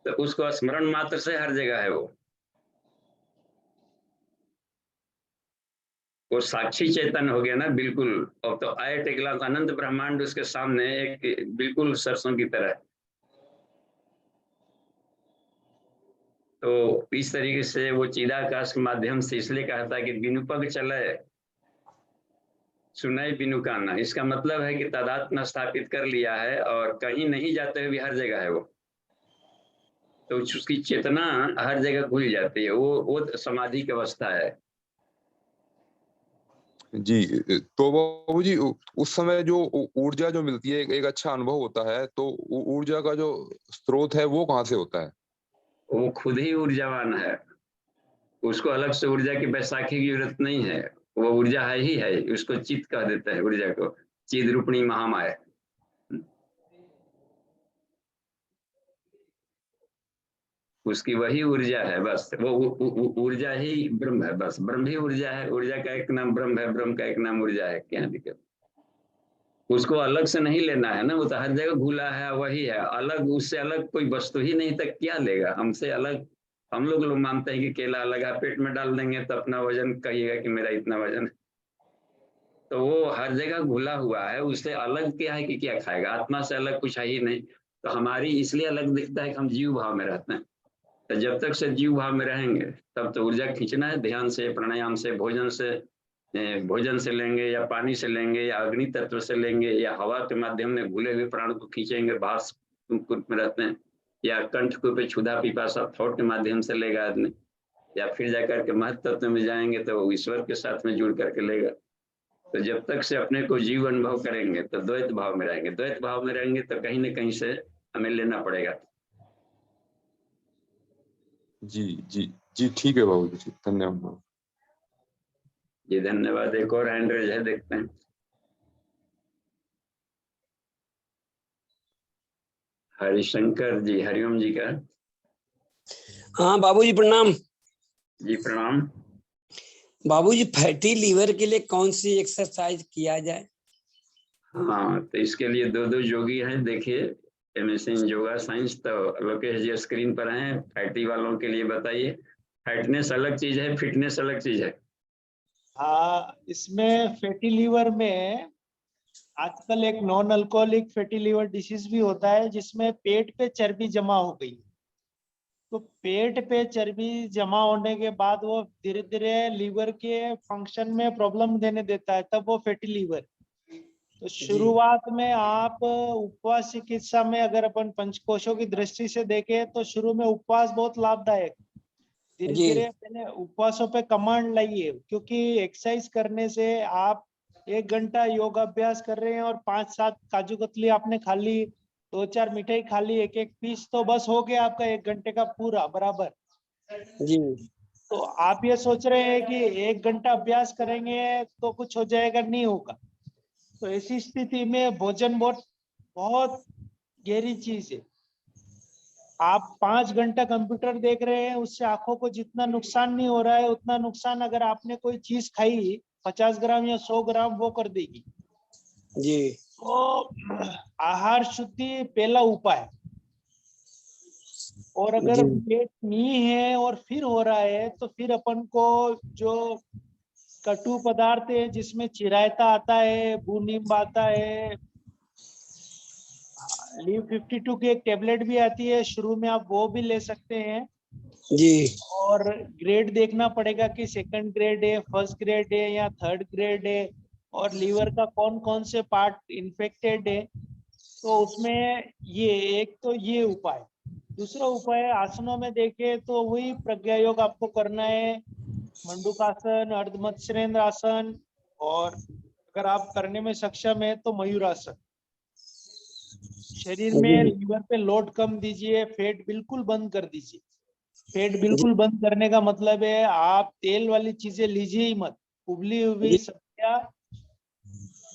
तो उसको स्मरण मात्र से हर जगह है वो साक्षी चेतन हो गया ना बिल्कुल। और तो आए टेकला अनंत ब्रह्मांड उसके सामने एक बिल्कुल सरसों की तरह। तो इस तरीके से वो चिदाकाश के माध्यम से इसलिए कहता है कि बिनु पग चले सुनाई बिनु काना। इसका मतलब है कि तादात्म्य स्थापित कर लिया है और कहीं नहीं जाते हुए हर जगह है वो। तो उसकी चेतना हर जगह घुल जाती है, वो समाधि की अवस्था है। जी, तो बाबूजी उस समय जो ऊर्जा जो मिलती है, एक अच्छा अनुभव होता है, तो ऊर्जा का जो स्रोत है वो कहाँ से होता है? वो खुद ही ऊर्जावान है, उसको अलग से ऊर्जा की बैसाखी की जरूरत नहीं है। वो ऊर्जा है ही है, उसको चित कह देता है ऊर्जा को, चिद रूपणी महामाया। उसकी वही ऊर्जा है, बस वो ऊर्जा ही ब्रह्म है, बस ब्रह्म ही ऊर्जा है। ऊर्जा का एक नाम ब्रह्म है, ब्रह्म का एक नाम ऊर्जा है। क्या दिक्कत? उसको अलग से नहीं लेना है ना, वो तो हर जगह घुला है, वही है। अलग, उससे अलग कोई वस्तु ही नहीं, तक क्या लेगा हमसे अलग? हम लोग मानते हैं कि केला अलग है, पेट में डाल देंगे तो अपना वजन कहिएगा कि मेरा इतना वजन है। तो वो हर जगह घुला हुआ है, उससे अलग क्या है कि क्या खाएगा? आत्मा से अलग कुछ है ही नहीं। तो हमारी इसलिए अलग दिखता है कि हम जीव भाव में रहते हैं। तो जब तक से जीव भाव में रहेंगे तब तो ऊर्जा खींचना है, ध्यान से, प्राणायाम से, भोजन से लेंगे, या पानी से लेंगे, या अग्नि तत्व से लेंगे, या हवा के माध्यम में घुले हुए प्राण को खींचेंगे, भास में रहते हैं, या कंठ को पे क्षुधा पिपासा थॉट के माध्यम से लेगा आदमी, या फिर जाकर के महत्व तत्व में जाएंगे तो वो ईश्वर के साथ में जुड़ करके लेगा। तो जब तक से अपने को जीव अनुभव करेंगे तो द्वैत भाव में रहेंगे। द्वैत भाव में रहेंगे तो कहीं न कहीं से हमें लेना पड़ेगा। जी जी जी, ठीक है बाबू जी, धन्यवाद। जी धन्यवाद। एक और हैंड रेज है, देखते हैं। हरिशंकर जी, हरिओम जी का। हाँ बाबूजी प्रणाम। जी प्रणाम। बाबूजी फैटी लीवर के लिए कौन सी एक्सरसाइज किया जाए? हाँ, तो इसके लिए दो योगी हैं, देखिए, एमएससी इन योगा साइंस। तो लोकेश जी स्क्रीन पर हैं। फैटी वालों के लिए बताइए। फैटनेस अलग चीज है, फिटनेस अलग चीज है। हाँ, इसमें फैटी लीवर में आजकल एक non alcoholic fatty liver disease भी होता है, जिसमें पेट पे चर्बी जमा हो गई। तो पेट पे चर्बी जमा होने के बाद वो धीरे धीरे लीवर के फंक्शन में प्रॉब्लम देने देता है, तब वो फैटी लीवर। तो शुरुआत में आप उपवास चिकित्सा में अगर अपन पंचकोशों की दृष्टि से देखें तो शुरू में उपवास बहुत लाभदायक। धीरे धीरे मैंने उपवासों पे कमांड लाइए, क्योंकि एक्सरसाइज करने से आप 1 घंटा योग अभ्यास कर रहे हैं और 5-7 काजू कतली आपने खा ली, 2-4 मिठाई खा ली, एक पीस, तो बस हो गया आपका 1 घंटे का पूरा बराबर जी। तो आप ये सोच रहे हैं कि 1 घंटा अभ्यास करेंगे तो कुछ हो जाएगा, नहीं होगा। तो ऐसी स्थिति में भोजन बहुत गहरी चीज है। आप 5 घंटा कंप्यूटर देख रहे हैं, उससे आंखों को जितना नुकसान नहीं हो रहा है, उतना नुकसान अगर आपने कोई चीज खाई 50 ग्राम या 100 ग्राम, वो कर देगी जी। तो आहार शुद्धि पहला उपाय। और अगर पेट नहीं है और फिर हो रहा है तो फिर अपन को जो कटु पदार्थ है, जिसमें चिरायता आता है, बूनीम आता है, लीव 52 की एक टेबलेट भी आती है, शुरू में आप वो भी ले सकते हैं जी। और ग्रेड देखना पड़ेगा कि 2nd ग्रेड है, 1st ग्रेड है या 3rd ग्रेड है, और लीवर का कौन कौन से पार्ट इन्फेक्टेड है। तो उसमें ये एक तो ये उपाय। दूसरा उपाय आसनों में देखे तो वही प्रज्ञा योग आपको करना है, मंडूकासन, अर्धमत्स्येंद्र आसन, और अगर आप करने में सक्षम है तो मयूरासन। शरीर में लीवर पे लोड कम दीजिए, फैट बिल्कुल बंद कर दीजिए। फैट बिल्कुल बंद करने का मतलब है आप तेल वाली चीजें लीजिए ही मत, उबली हुई सब्जियां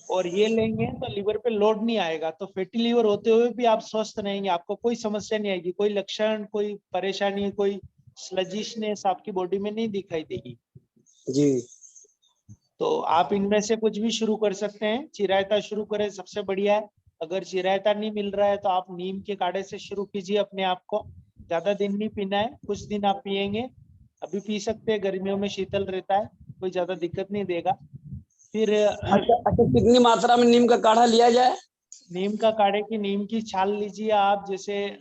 और ये लेंगे तो लीवर पे लोड नहीं आएगा। तो फैटी लीवर होते हुए भी आप स्वस्थ रहेंगे, आपको कोई समस्या नहीं आएगी, कोई लक्षण, कोई परेशानी, कोई स्लजिशनेस आपकी बॉडी में नहीं दिखाई देगी जी। तो आप इनमें से कुछ भी शुरू कर सकते हैं। चिरायता शुरू करें, सबसे बढ़िया है। अगर चिरायता नहीं मिल रहा है तो आप नीम के काढ़े से शुरू कीजिए अपने आप को। ज्यादा दिन नहीं पीना है, कुछ दिन आप पियेंगे, अभी पी सकते हैं, गर्मियों में शीतल रहता है, कोई ज्यादा दिक्कत नहीं देगा। फिर अच्छा, कितनी मात्रा में नीम का काढ़ा लिया जाए? नीम का काढ़े की नीम की छाल लीजिए आप, जैसे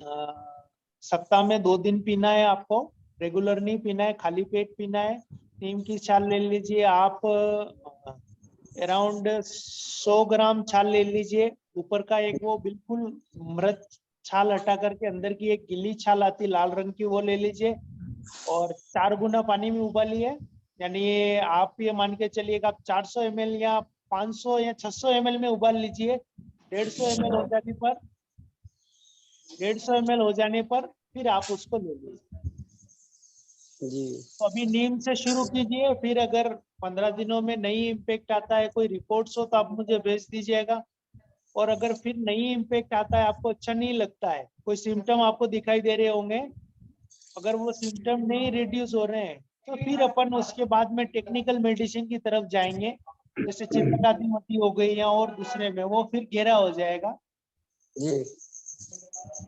सप्ताह में 2 दिन पीना है आपको, रेगुलर नहीं पीना है, खाली पेट पीना है। नीम की छाल ले लीजिए आप, अराउंड 100 ग्राम छाल ले लीजिए। ऊपर का एक वो बिल्कुल मृत छाल हटा करके अंदर की एक गिल्ली छाल आती लाल रंग की, वो ले लीजिए और 4 गुना पानी में उबालिए। यानी आप ये मान के चलिए कि आप 400 ml या 500 या 600 ml में उबाल लीजिए। 150 ml हो जाने पर 150 ml हो जाने पर फिर आप उसको ले लीजिए जी। तो अभी नीम से शुरू कीजिए, फिर अगर 15 दिनों में नहीं इम्पैक्ट आता है, कोई रिपोर्ट्स हो तो आप मुझे भेज दीजिएगा। और अगर फिर नहीं इम्पैक्ट आता है, आपको अच्छा नहीं लगता है, कोई सिम्टम आपको दिखाई दे रहे होंगे, अगर वो सिम्टम नहीं रिड्यूस हो रहे हैं तो फिर अपन उसके बाद में टेक्निकल मेडिसिन की तरफ जाएंगे, जैसे चित्तकातिमती हो गई या और दूसरे में, वो फिर गहरा हो जाएगा। जी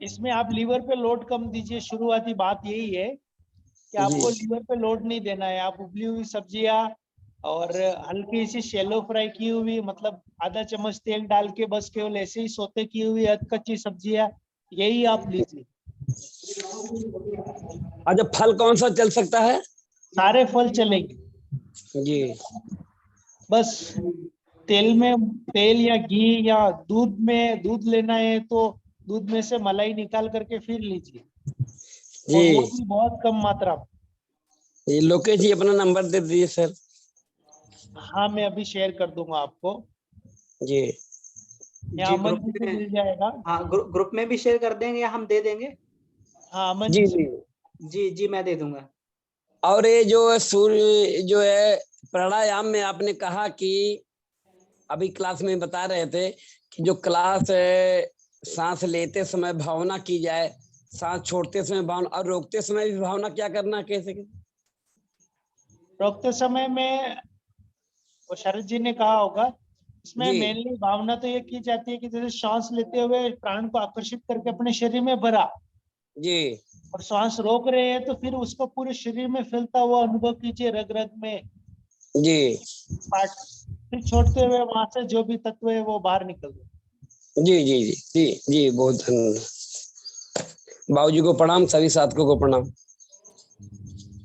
इसमें आप लीवर पे लोड कम दीजिए, शुरुआती बात यही है कि आपको जी लीवर पे लोड नहीं देना है। आप उबली हुई सब्जियां और हल्की सी शैलो फ्राई की हुई, मतलब आधा चम्मच तेल डाल के बस केवल ऐसे ही सोते की हुई कच्ची सब्जियां, यही आप लीजिए। अच्छा, फल कौन सा चल सकता है? सारे फल चलेंगे, जी बस तेल या घी या दूध में, दूध लेना है तो दूध में से मलाई निकाल करके फिर लीजिए, और वो जी। भी बहुत कम मात्रा में। ये लोकेश जी अपना नंबर दे दीजिए सर। हाँ, मैं अभी शेयर कर दूंगा आपको, जी या जी, अमन ग्रुप जी को में, मिल जाएगा। हाँ, ग्रुप में भी शेयर कर देंगे या हम दे देंगे? हाँ, अमन जी जी जी। से। जी, जी, मैं दे दूंगा। और ये जो सूर्य जो है प्राणायाम में आपने कहा कि अभी क्लास में बता रहे थे कि जो क्लास है, सांस लेते समय भावना की जाए, सांस छोड़ते समय भावना, और रोकते समय भी भावना क्या करना, कैसे? रोकते समय में वो शरद जी ने कहा होगा, इसमें जी मेनली भावना तो ये की जाती है कि जैसे सांस लेते हुए प्राण को आकर्षित करके अपने शरीर में भरा, जी और सांस रोक रहे हैं तो फिर उसको पूरे शरीर में फैलता हुआ अनुभव कीजिए, रग रग में जी पार्ट, फिर छोड़ते हुए वहां से जो भी तत्व है वो बाहर निकल जाए। जी जी जी जी जी। बहुत धन्यवाद। बाबूजी को प्रणाम, सभी साथियों को प्रणाम।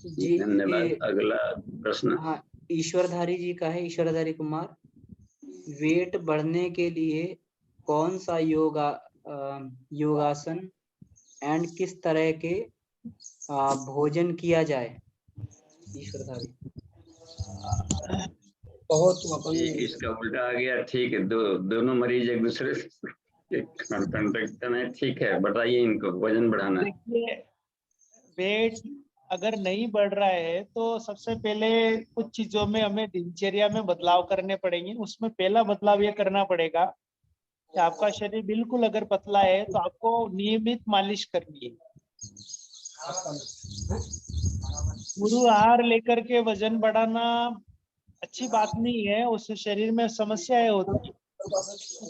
जी, धन्यवाद। अगला प्रश्न। हाँ, ईश्वरधारी जी का है, ईश्वरधारी कुमार। वेट बढ़ने के लिए कौन सा योगासन एंड किस तरह के भोजन किया जाए? ईश्वरधारी। बहुत अपन इसका उल्टा आ गया। ठीक है, दोनों मरीज एक दूसरे से कांटेक्ट में। ठीक है, बताइए इनको वजन बढ़ाना है। देखिए, वेट अगर नहीं बढ़ रहा है तो सबसे पहले कुछ चीजों में हमें दिनचर्या में बदलाव करने पड़ेंगे। उसमें पहला बदलाव ये करना पड़ेगा कि आपका शरीर बिल्कुल अगर पतला है तो आपको नियमित मालिश करनी है। गुरु आहार लेकर के वजन बढ़ाना अच्छी बात नहीं है, उससे शरीर में समस्याएं होती है।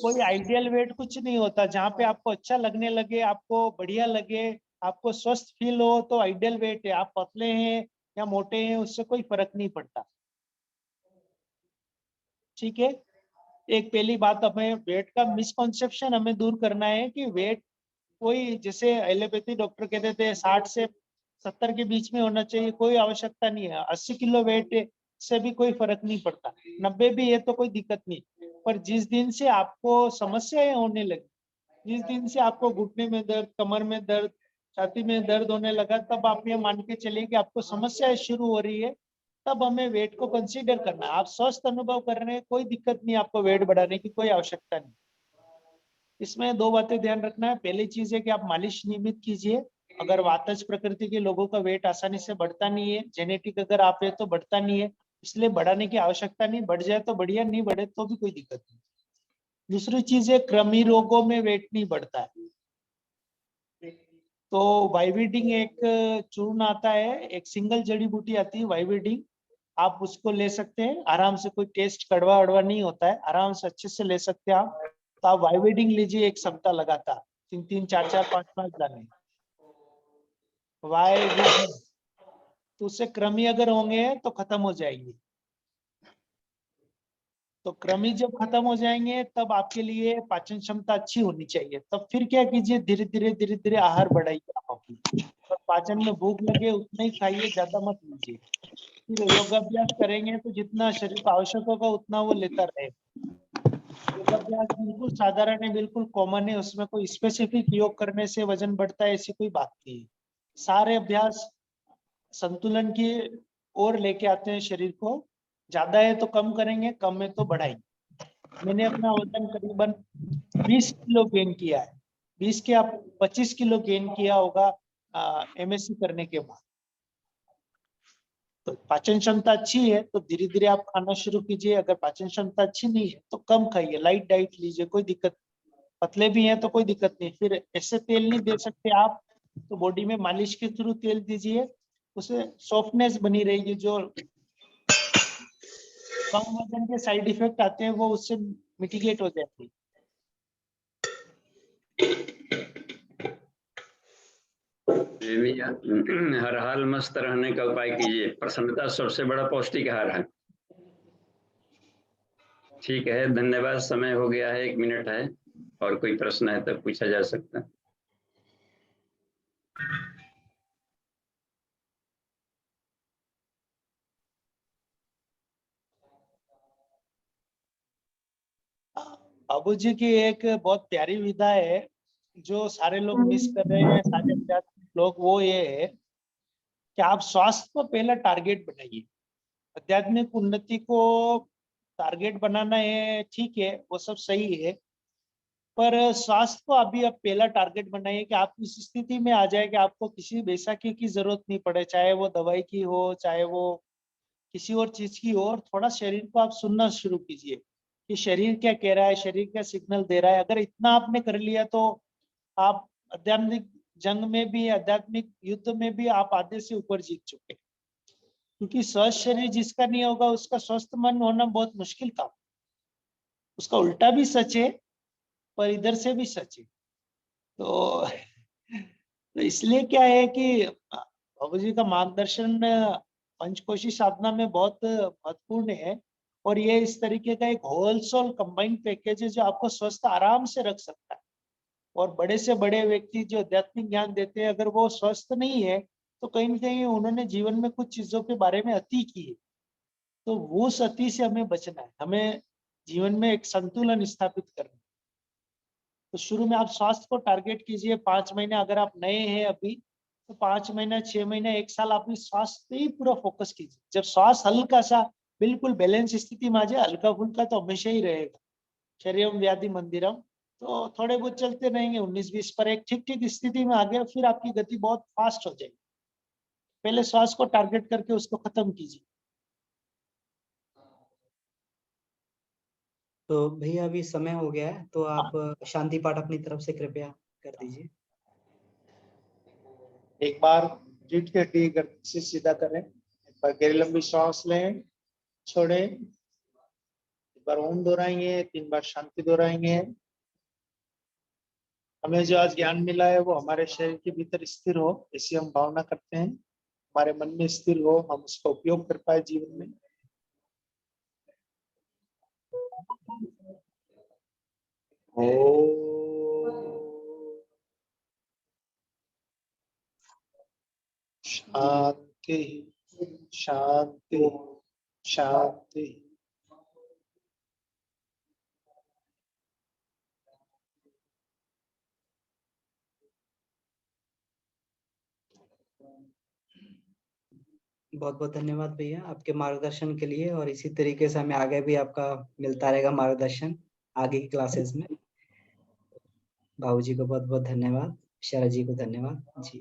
कोई आइडियल वेट कुछ नहीं होता, जहाँ पे आपको अच्छा लगने लगे, आपको बढ़िया लगे, आपको स्वस्थ फील हो, तो आइडियल वेट है। आप पतले हैं या मोटे हैं उससे कोई फर्क नहीं पड़ता। ठीक है, एक पहली बात, हमें वेट का मिसकॉन्सेप्शन हमें दूर करना है कि वेट कोई, जैसे एलोपैथी डॉक्टर कहते थे 60 से 70 के बीच में होना चाहिए, कोई आवश्यकता नहीं है। 80 किलो वेट से भी कोई फर्क नहीं पड़ता, 90 भी है तो कोई दिक्कत नहीं। पर जिस दिन से आपको समस्याएं होने लगी, जिस दिन से आपको घुटने में दर्द, कमर में दर्द, छाती में दर्द होने लगा, तब आप ये मान के चलिए कि आपको समस्याएं शुरू हो रही है। तब हमें वेट को कंसीडर करना है। आप स्वस्थ अनुभव कर रहे हैं, कोई दिक्कत नहीं, आपको वेट बढ़ाने की कोई आवश्यकता नहीं। इसमें दो बातें ध्यान रखना है। पहली चीज है कि आप मालिश नियमित कीजिए। अगर वातज प्रकृति के लोगों का वेट आसानी से बढ़ता नहीं है, जेनेटिक अगर आप है तो बढ़ता नहीं है, इसलिए बढ़ाने की आवश्यकता नहीं। बढ़ जाए तो बढ़िया, नहीं बढ़े तो भी कोई दिक्कत नहीं। दूसरी चीज है, कृमि रोगों में वेट नहीं बढ़ता है। तो वाइविडिंग एक चूर्ण आता है, एक सिंगल जड़ी बूटी आती है वाइविडिंग, आप उसको ले सकते हैं आराम से। कोई टेस्ट कड़वा वड़वा नहीं होता है, आराम से अच्छे से ले सकते हैं आप। तो आप वाइविडिंग लीजिए 1 सप्ताह लगातार, 3-3, 4-4, 5-5 दाने वाइविडिंग। तो उससे कृमि अगर होंगे तो खत्म हो जाएंगे। तो कृमि जब खत्म हो जाएंगे तब आपके लिए पाचन क्षमता अच्छी होनी चाहिए। तब फिर क्या कीजिए, धीरे धीरे आहार बढ़ाइए आप अपनी। और पाचन में भूख लगे उतना ही खाइए, ज्यादा मत लीजिए। फिर योगाभ्यास करेंगे तो जितना शरीर को आवश्यक होगा उतना वो लेता रहे। योगाभ्यास बिल्कुल साधारण है, बिल्कुल कॉमन है, उसमें कोई स्पेसिफिक योग करने से वजन बढ़ता है ऐसी कोई बात नहीं है। सारे अभ्यास संतुलन की ओर लेके आते हैं शरीर को। ज्यादा है तो कम करेंगे, कम है तो बढ़ाएंगे। मैंने अपना वजन करीबन 20 किलो गेन किया है। 20 के आप 25 किलो गेन किया होगा एमएससी करने के बाद। तो पाचन क्षमता अच्छी है तो धीरे धीरे आप खाना शुरू कीजिए। अगर पाचन क्षमता अच्छी नहीं है तो कम खाइए, लाइट डाइट लीजिए, कोई दिक्कत। पतले भी हैं तो कोई दिक्कत नहीं। फिर ऐसे तेल नहीं दे सकते आप तो बॉडी में मालिश के थ्रू तेल दीजिए, उससे सॉफ्टनेस बनी रहेगी। जो कम वजन के साइड इफेक्ट आते हैं वो उससे मिटिगेट हो जाते हैं। भैया हर हाल मस्त रहने का उपाय कीजिए, प्रसन्नता सबसे बड़ा पौष्टिक आहार है। ठीक है, धन्यवाद। समय हो गया है, 1 मिनट है, और कोई प्रश्न है तो पूछा जा सकता है। बाबूजी की एक बहुत प्यारी विधा है जो सारे लोग मिस कर रहे हैं, सारे आध्यात्मिक लोग, वो ये है कि आप स्वास्थ्य को पहला टारगेट बनाइए। आध्यात्मिक उन्नति को टारगेट बनाना है, ठीक है, वो सब सही है, पर स्वास्थ्य को अभी आप पहला टारगेट बनाइए कि आप इस स्थिति में आ जाए कि आपको किसी बैसाखी की जरूरत नहीं पड़े, चाहे वो दवाई की हो, चाहे वो किसी और चीज की हो। और थोड़ा शरीर को आप सुनना शुरू कीजिए कि शरीर क्या कह रहा है, शरीर क्या सिग्नल दे रहा है। अगर इतना आपने कर लिया तो आप आध्यात्मिक जंग में भी, आध्यात्मिक युद्ध में भी आप आधे से ऊपर जीत चुके। क्योंकि स्वस्थ शरीर जिसका नहीं होगा उसका स्वस्थ मन होना बहुत मुश्किल काम। उसका उल्टा भी सच है, पर इधर से भी सच है। तो इसलिए क्या है कि बाबू जी का मार्गदर्शन पंचकोशी साधना में बहुत महत्वपूर्ण है। और ये इस तरीके का एक होलसेल कंबाइंड पैकेज है जो आपको स्वस्थ आराम से रख सकता है। और बड़े से बड़े व्यक्ति जो आध्यात्मिक ज्ञान देते हैं, अगर वो स्वस्थ नहीं है तो कहीं ना कहीं उन्होंने जीवन में कुछ चीजों के बारे में अति की है। तो वो अति से हमें बचना है, हमें जीवन में एक संतुलन स्थापित करना है। तो शुरू में आप स्वास्थ्य को टारगेट कीजिए। 5 महीने अगर आप नए हैं अभी, तो 5 महीना, 6 महीने, 1 साल आप इस स्वास्थ्य पे ही पूरा फोकस कीजिए। जब स्वास्थ्य हल्का सा बिल्कुल बैलेंस स्थिति में आ जाए, हल्का फुल्का तो हमेशा ही रहेगा, शरीरम व्याधि मंदिरम, तो थोड़े बहुत चलते रहेंगे 19-20 पर। एक ठीक ठीक स्थिति में आ गया, फिर आपकी गति बहुत फास्ट हो जाएगी। पहले श्वास को टारगेट करके उसको खत्म कीजिए। तो भैया अभी समय हो गया है, तो आप शांति पाठ अपनी तरफ से कृपया कर दीजिए। एक बार रीढ़ की हड्डी गर्दन से सीधा करें, एक बार गहरी लंबी सांस लें, छोड़ें, एक बार ओम दोहराएंगे, 3 बार शांति दोहराएंगे। हमें जो आज ज्ञान मिला है वो हमारे शरीर के भीतर स्थिर हो, ऐसी हम भावना करते हैं, हमारे मन में स्थिर हो, हम उसका उपयोग कर पाए जीवन में। शांति शांति शांति। बहुत बहुत धन्यवाद भैया आपके मार्गदर्शन के लिए, और इसी तरीके से हमें आगे भी आपका मिलता रहेगा मार्गदर्शन आगे की क्लासेस में। बाबूजी को बहुत बहुत धन्यवाद, शरद जी को धन्यवाद जी।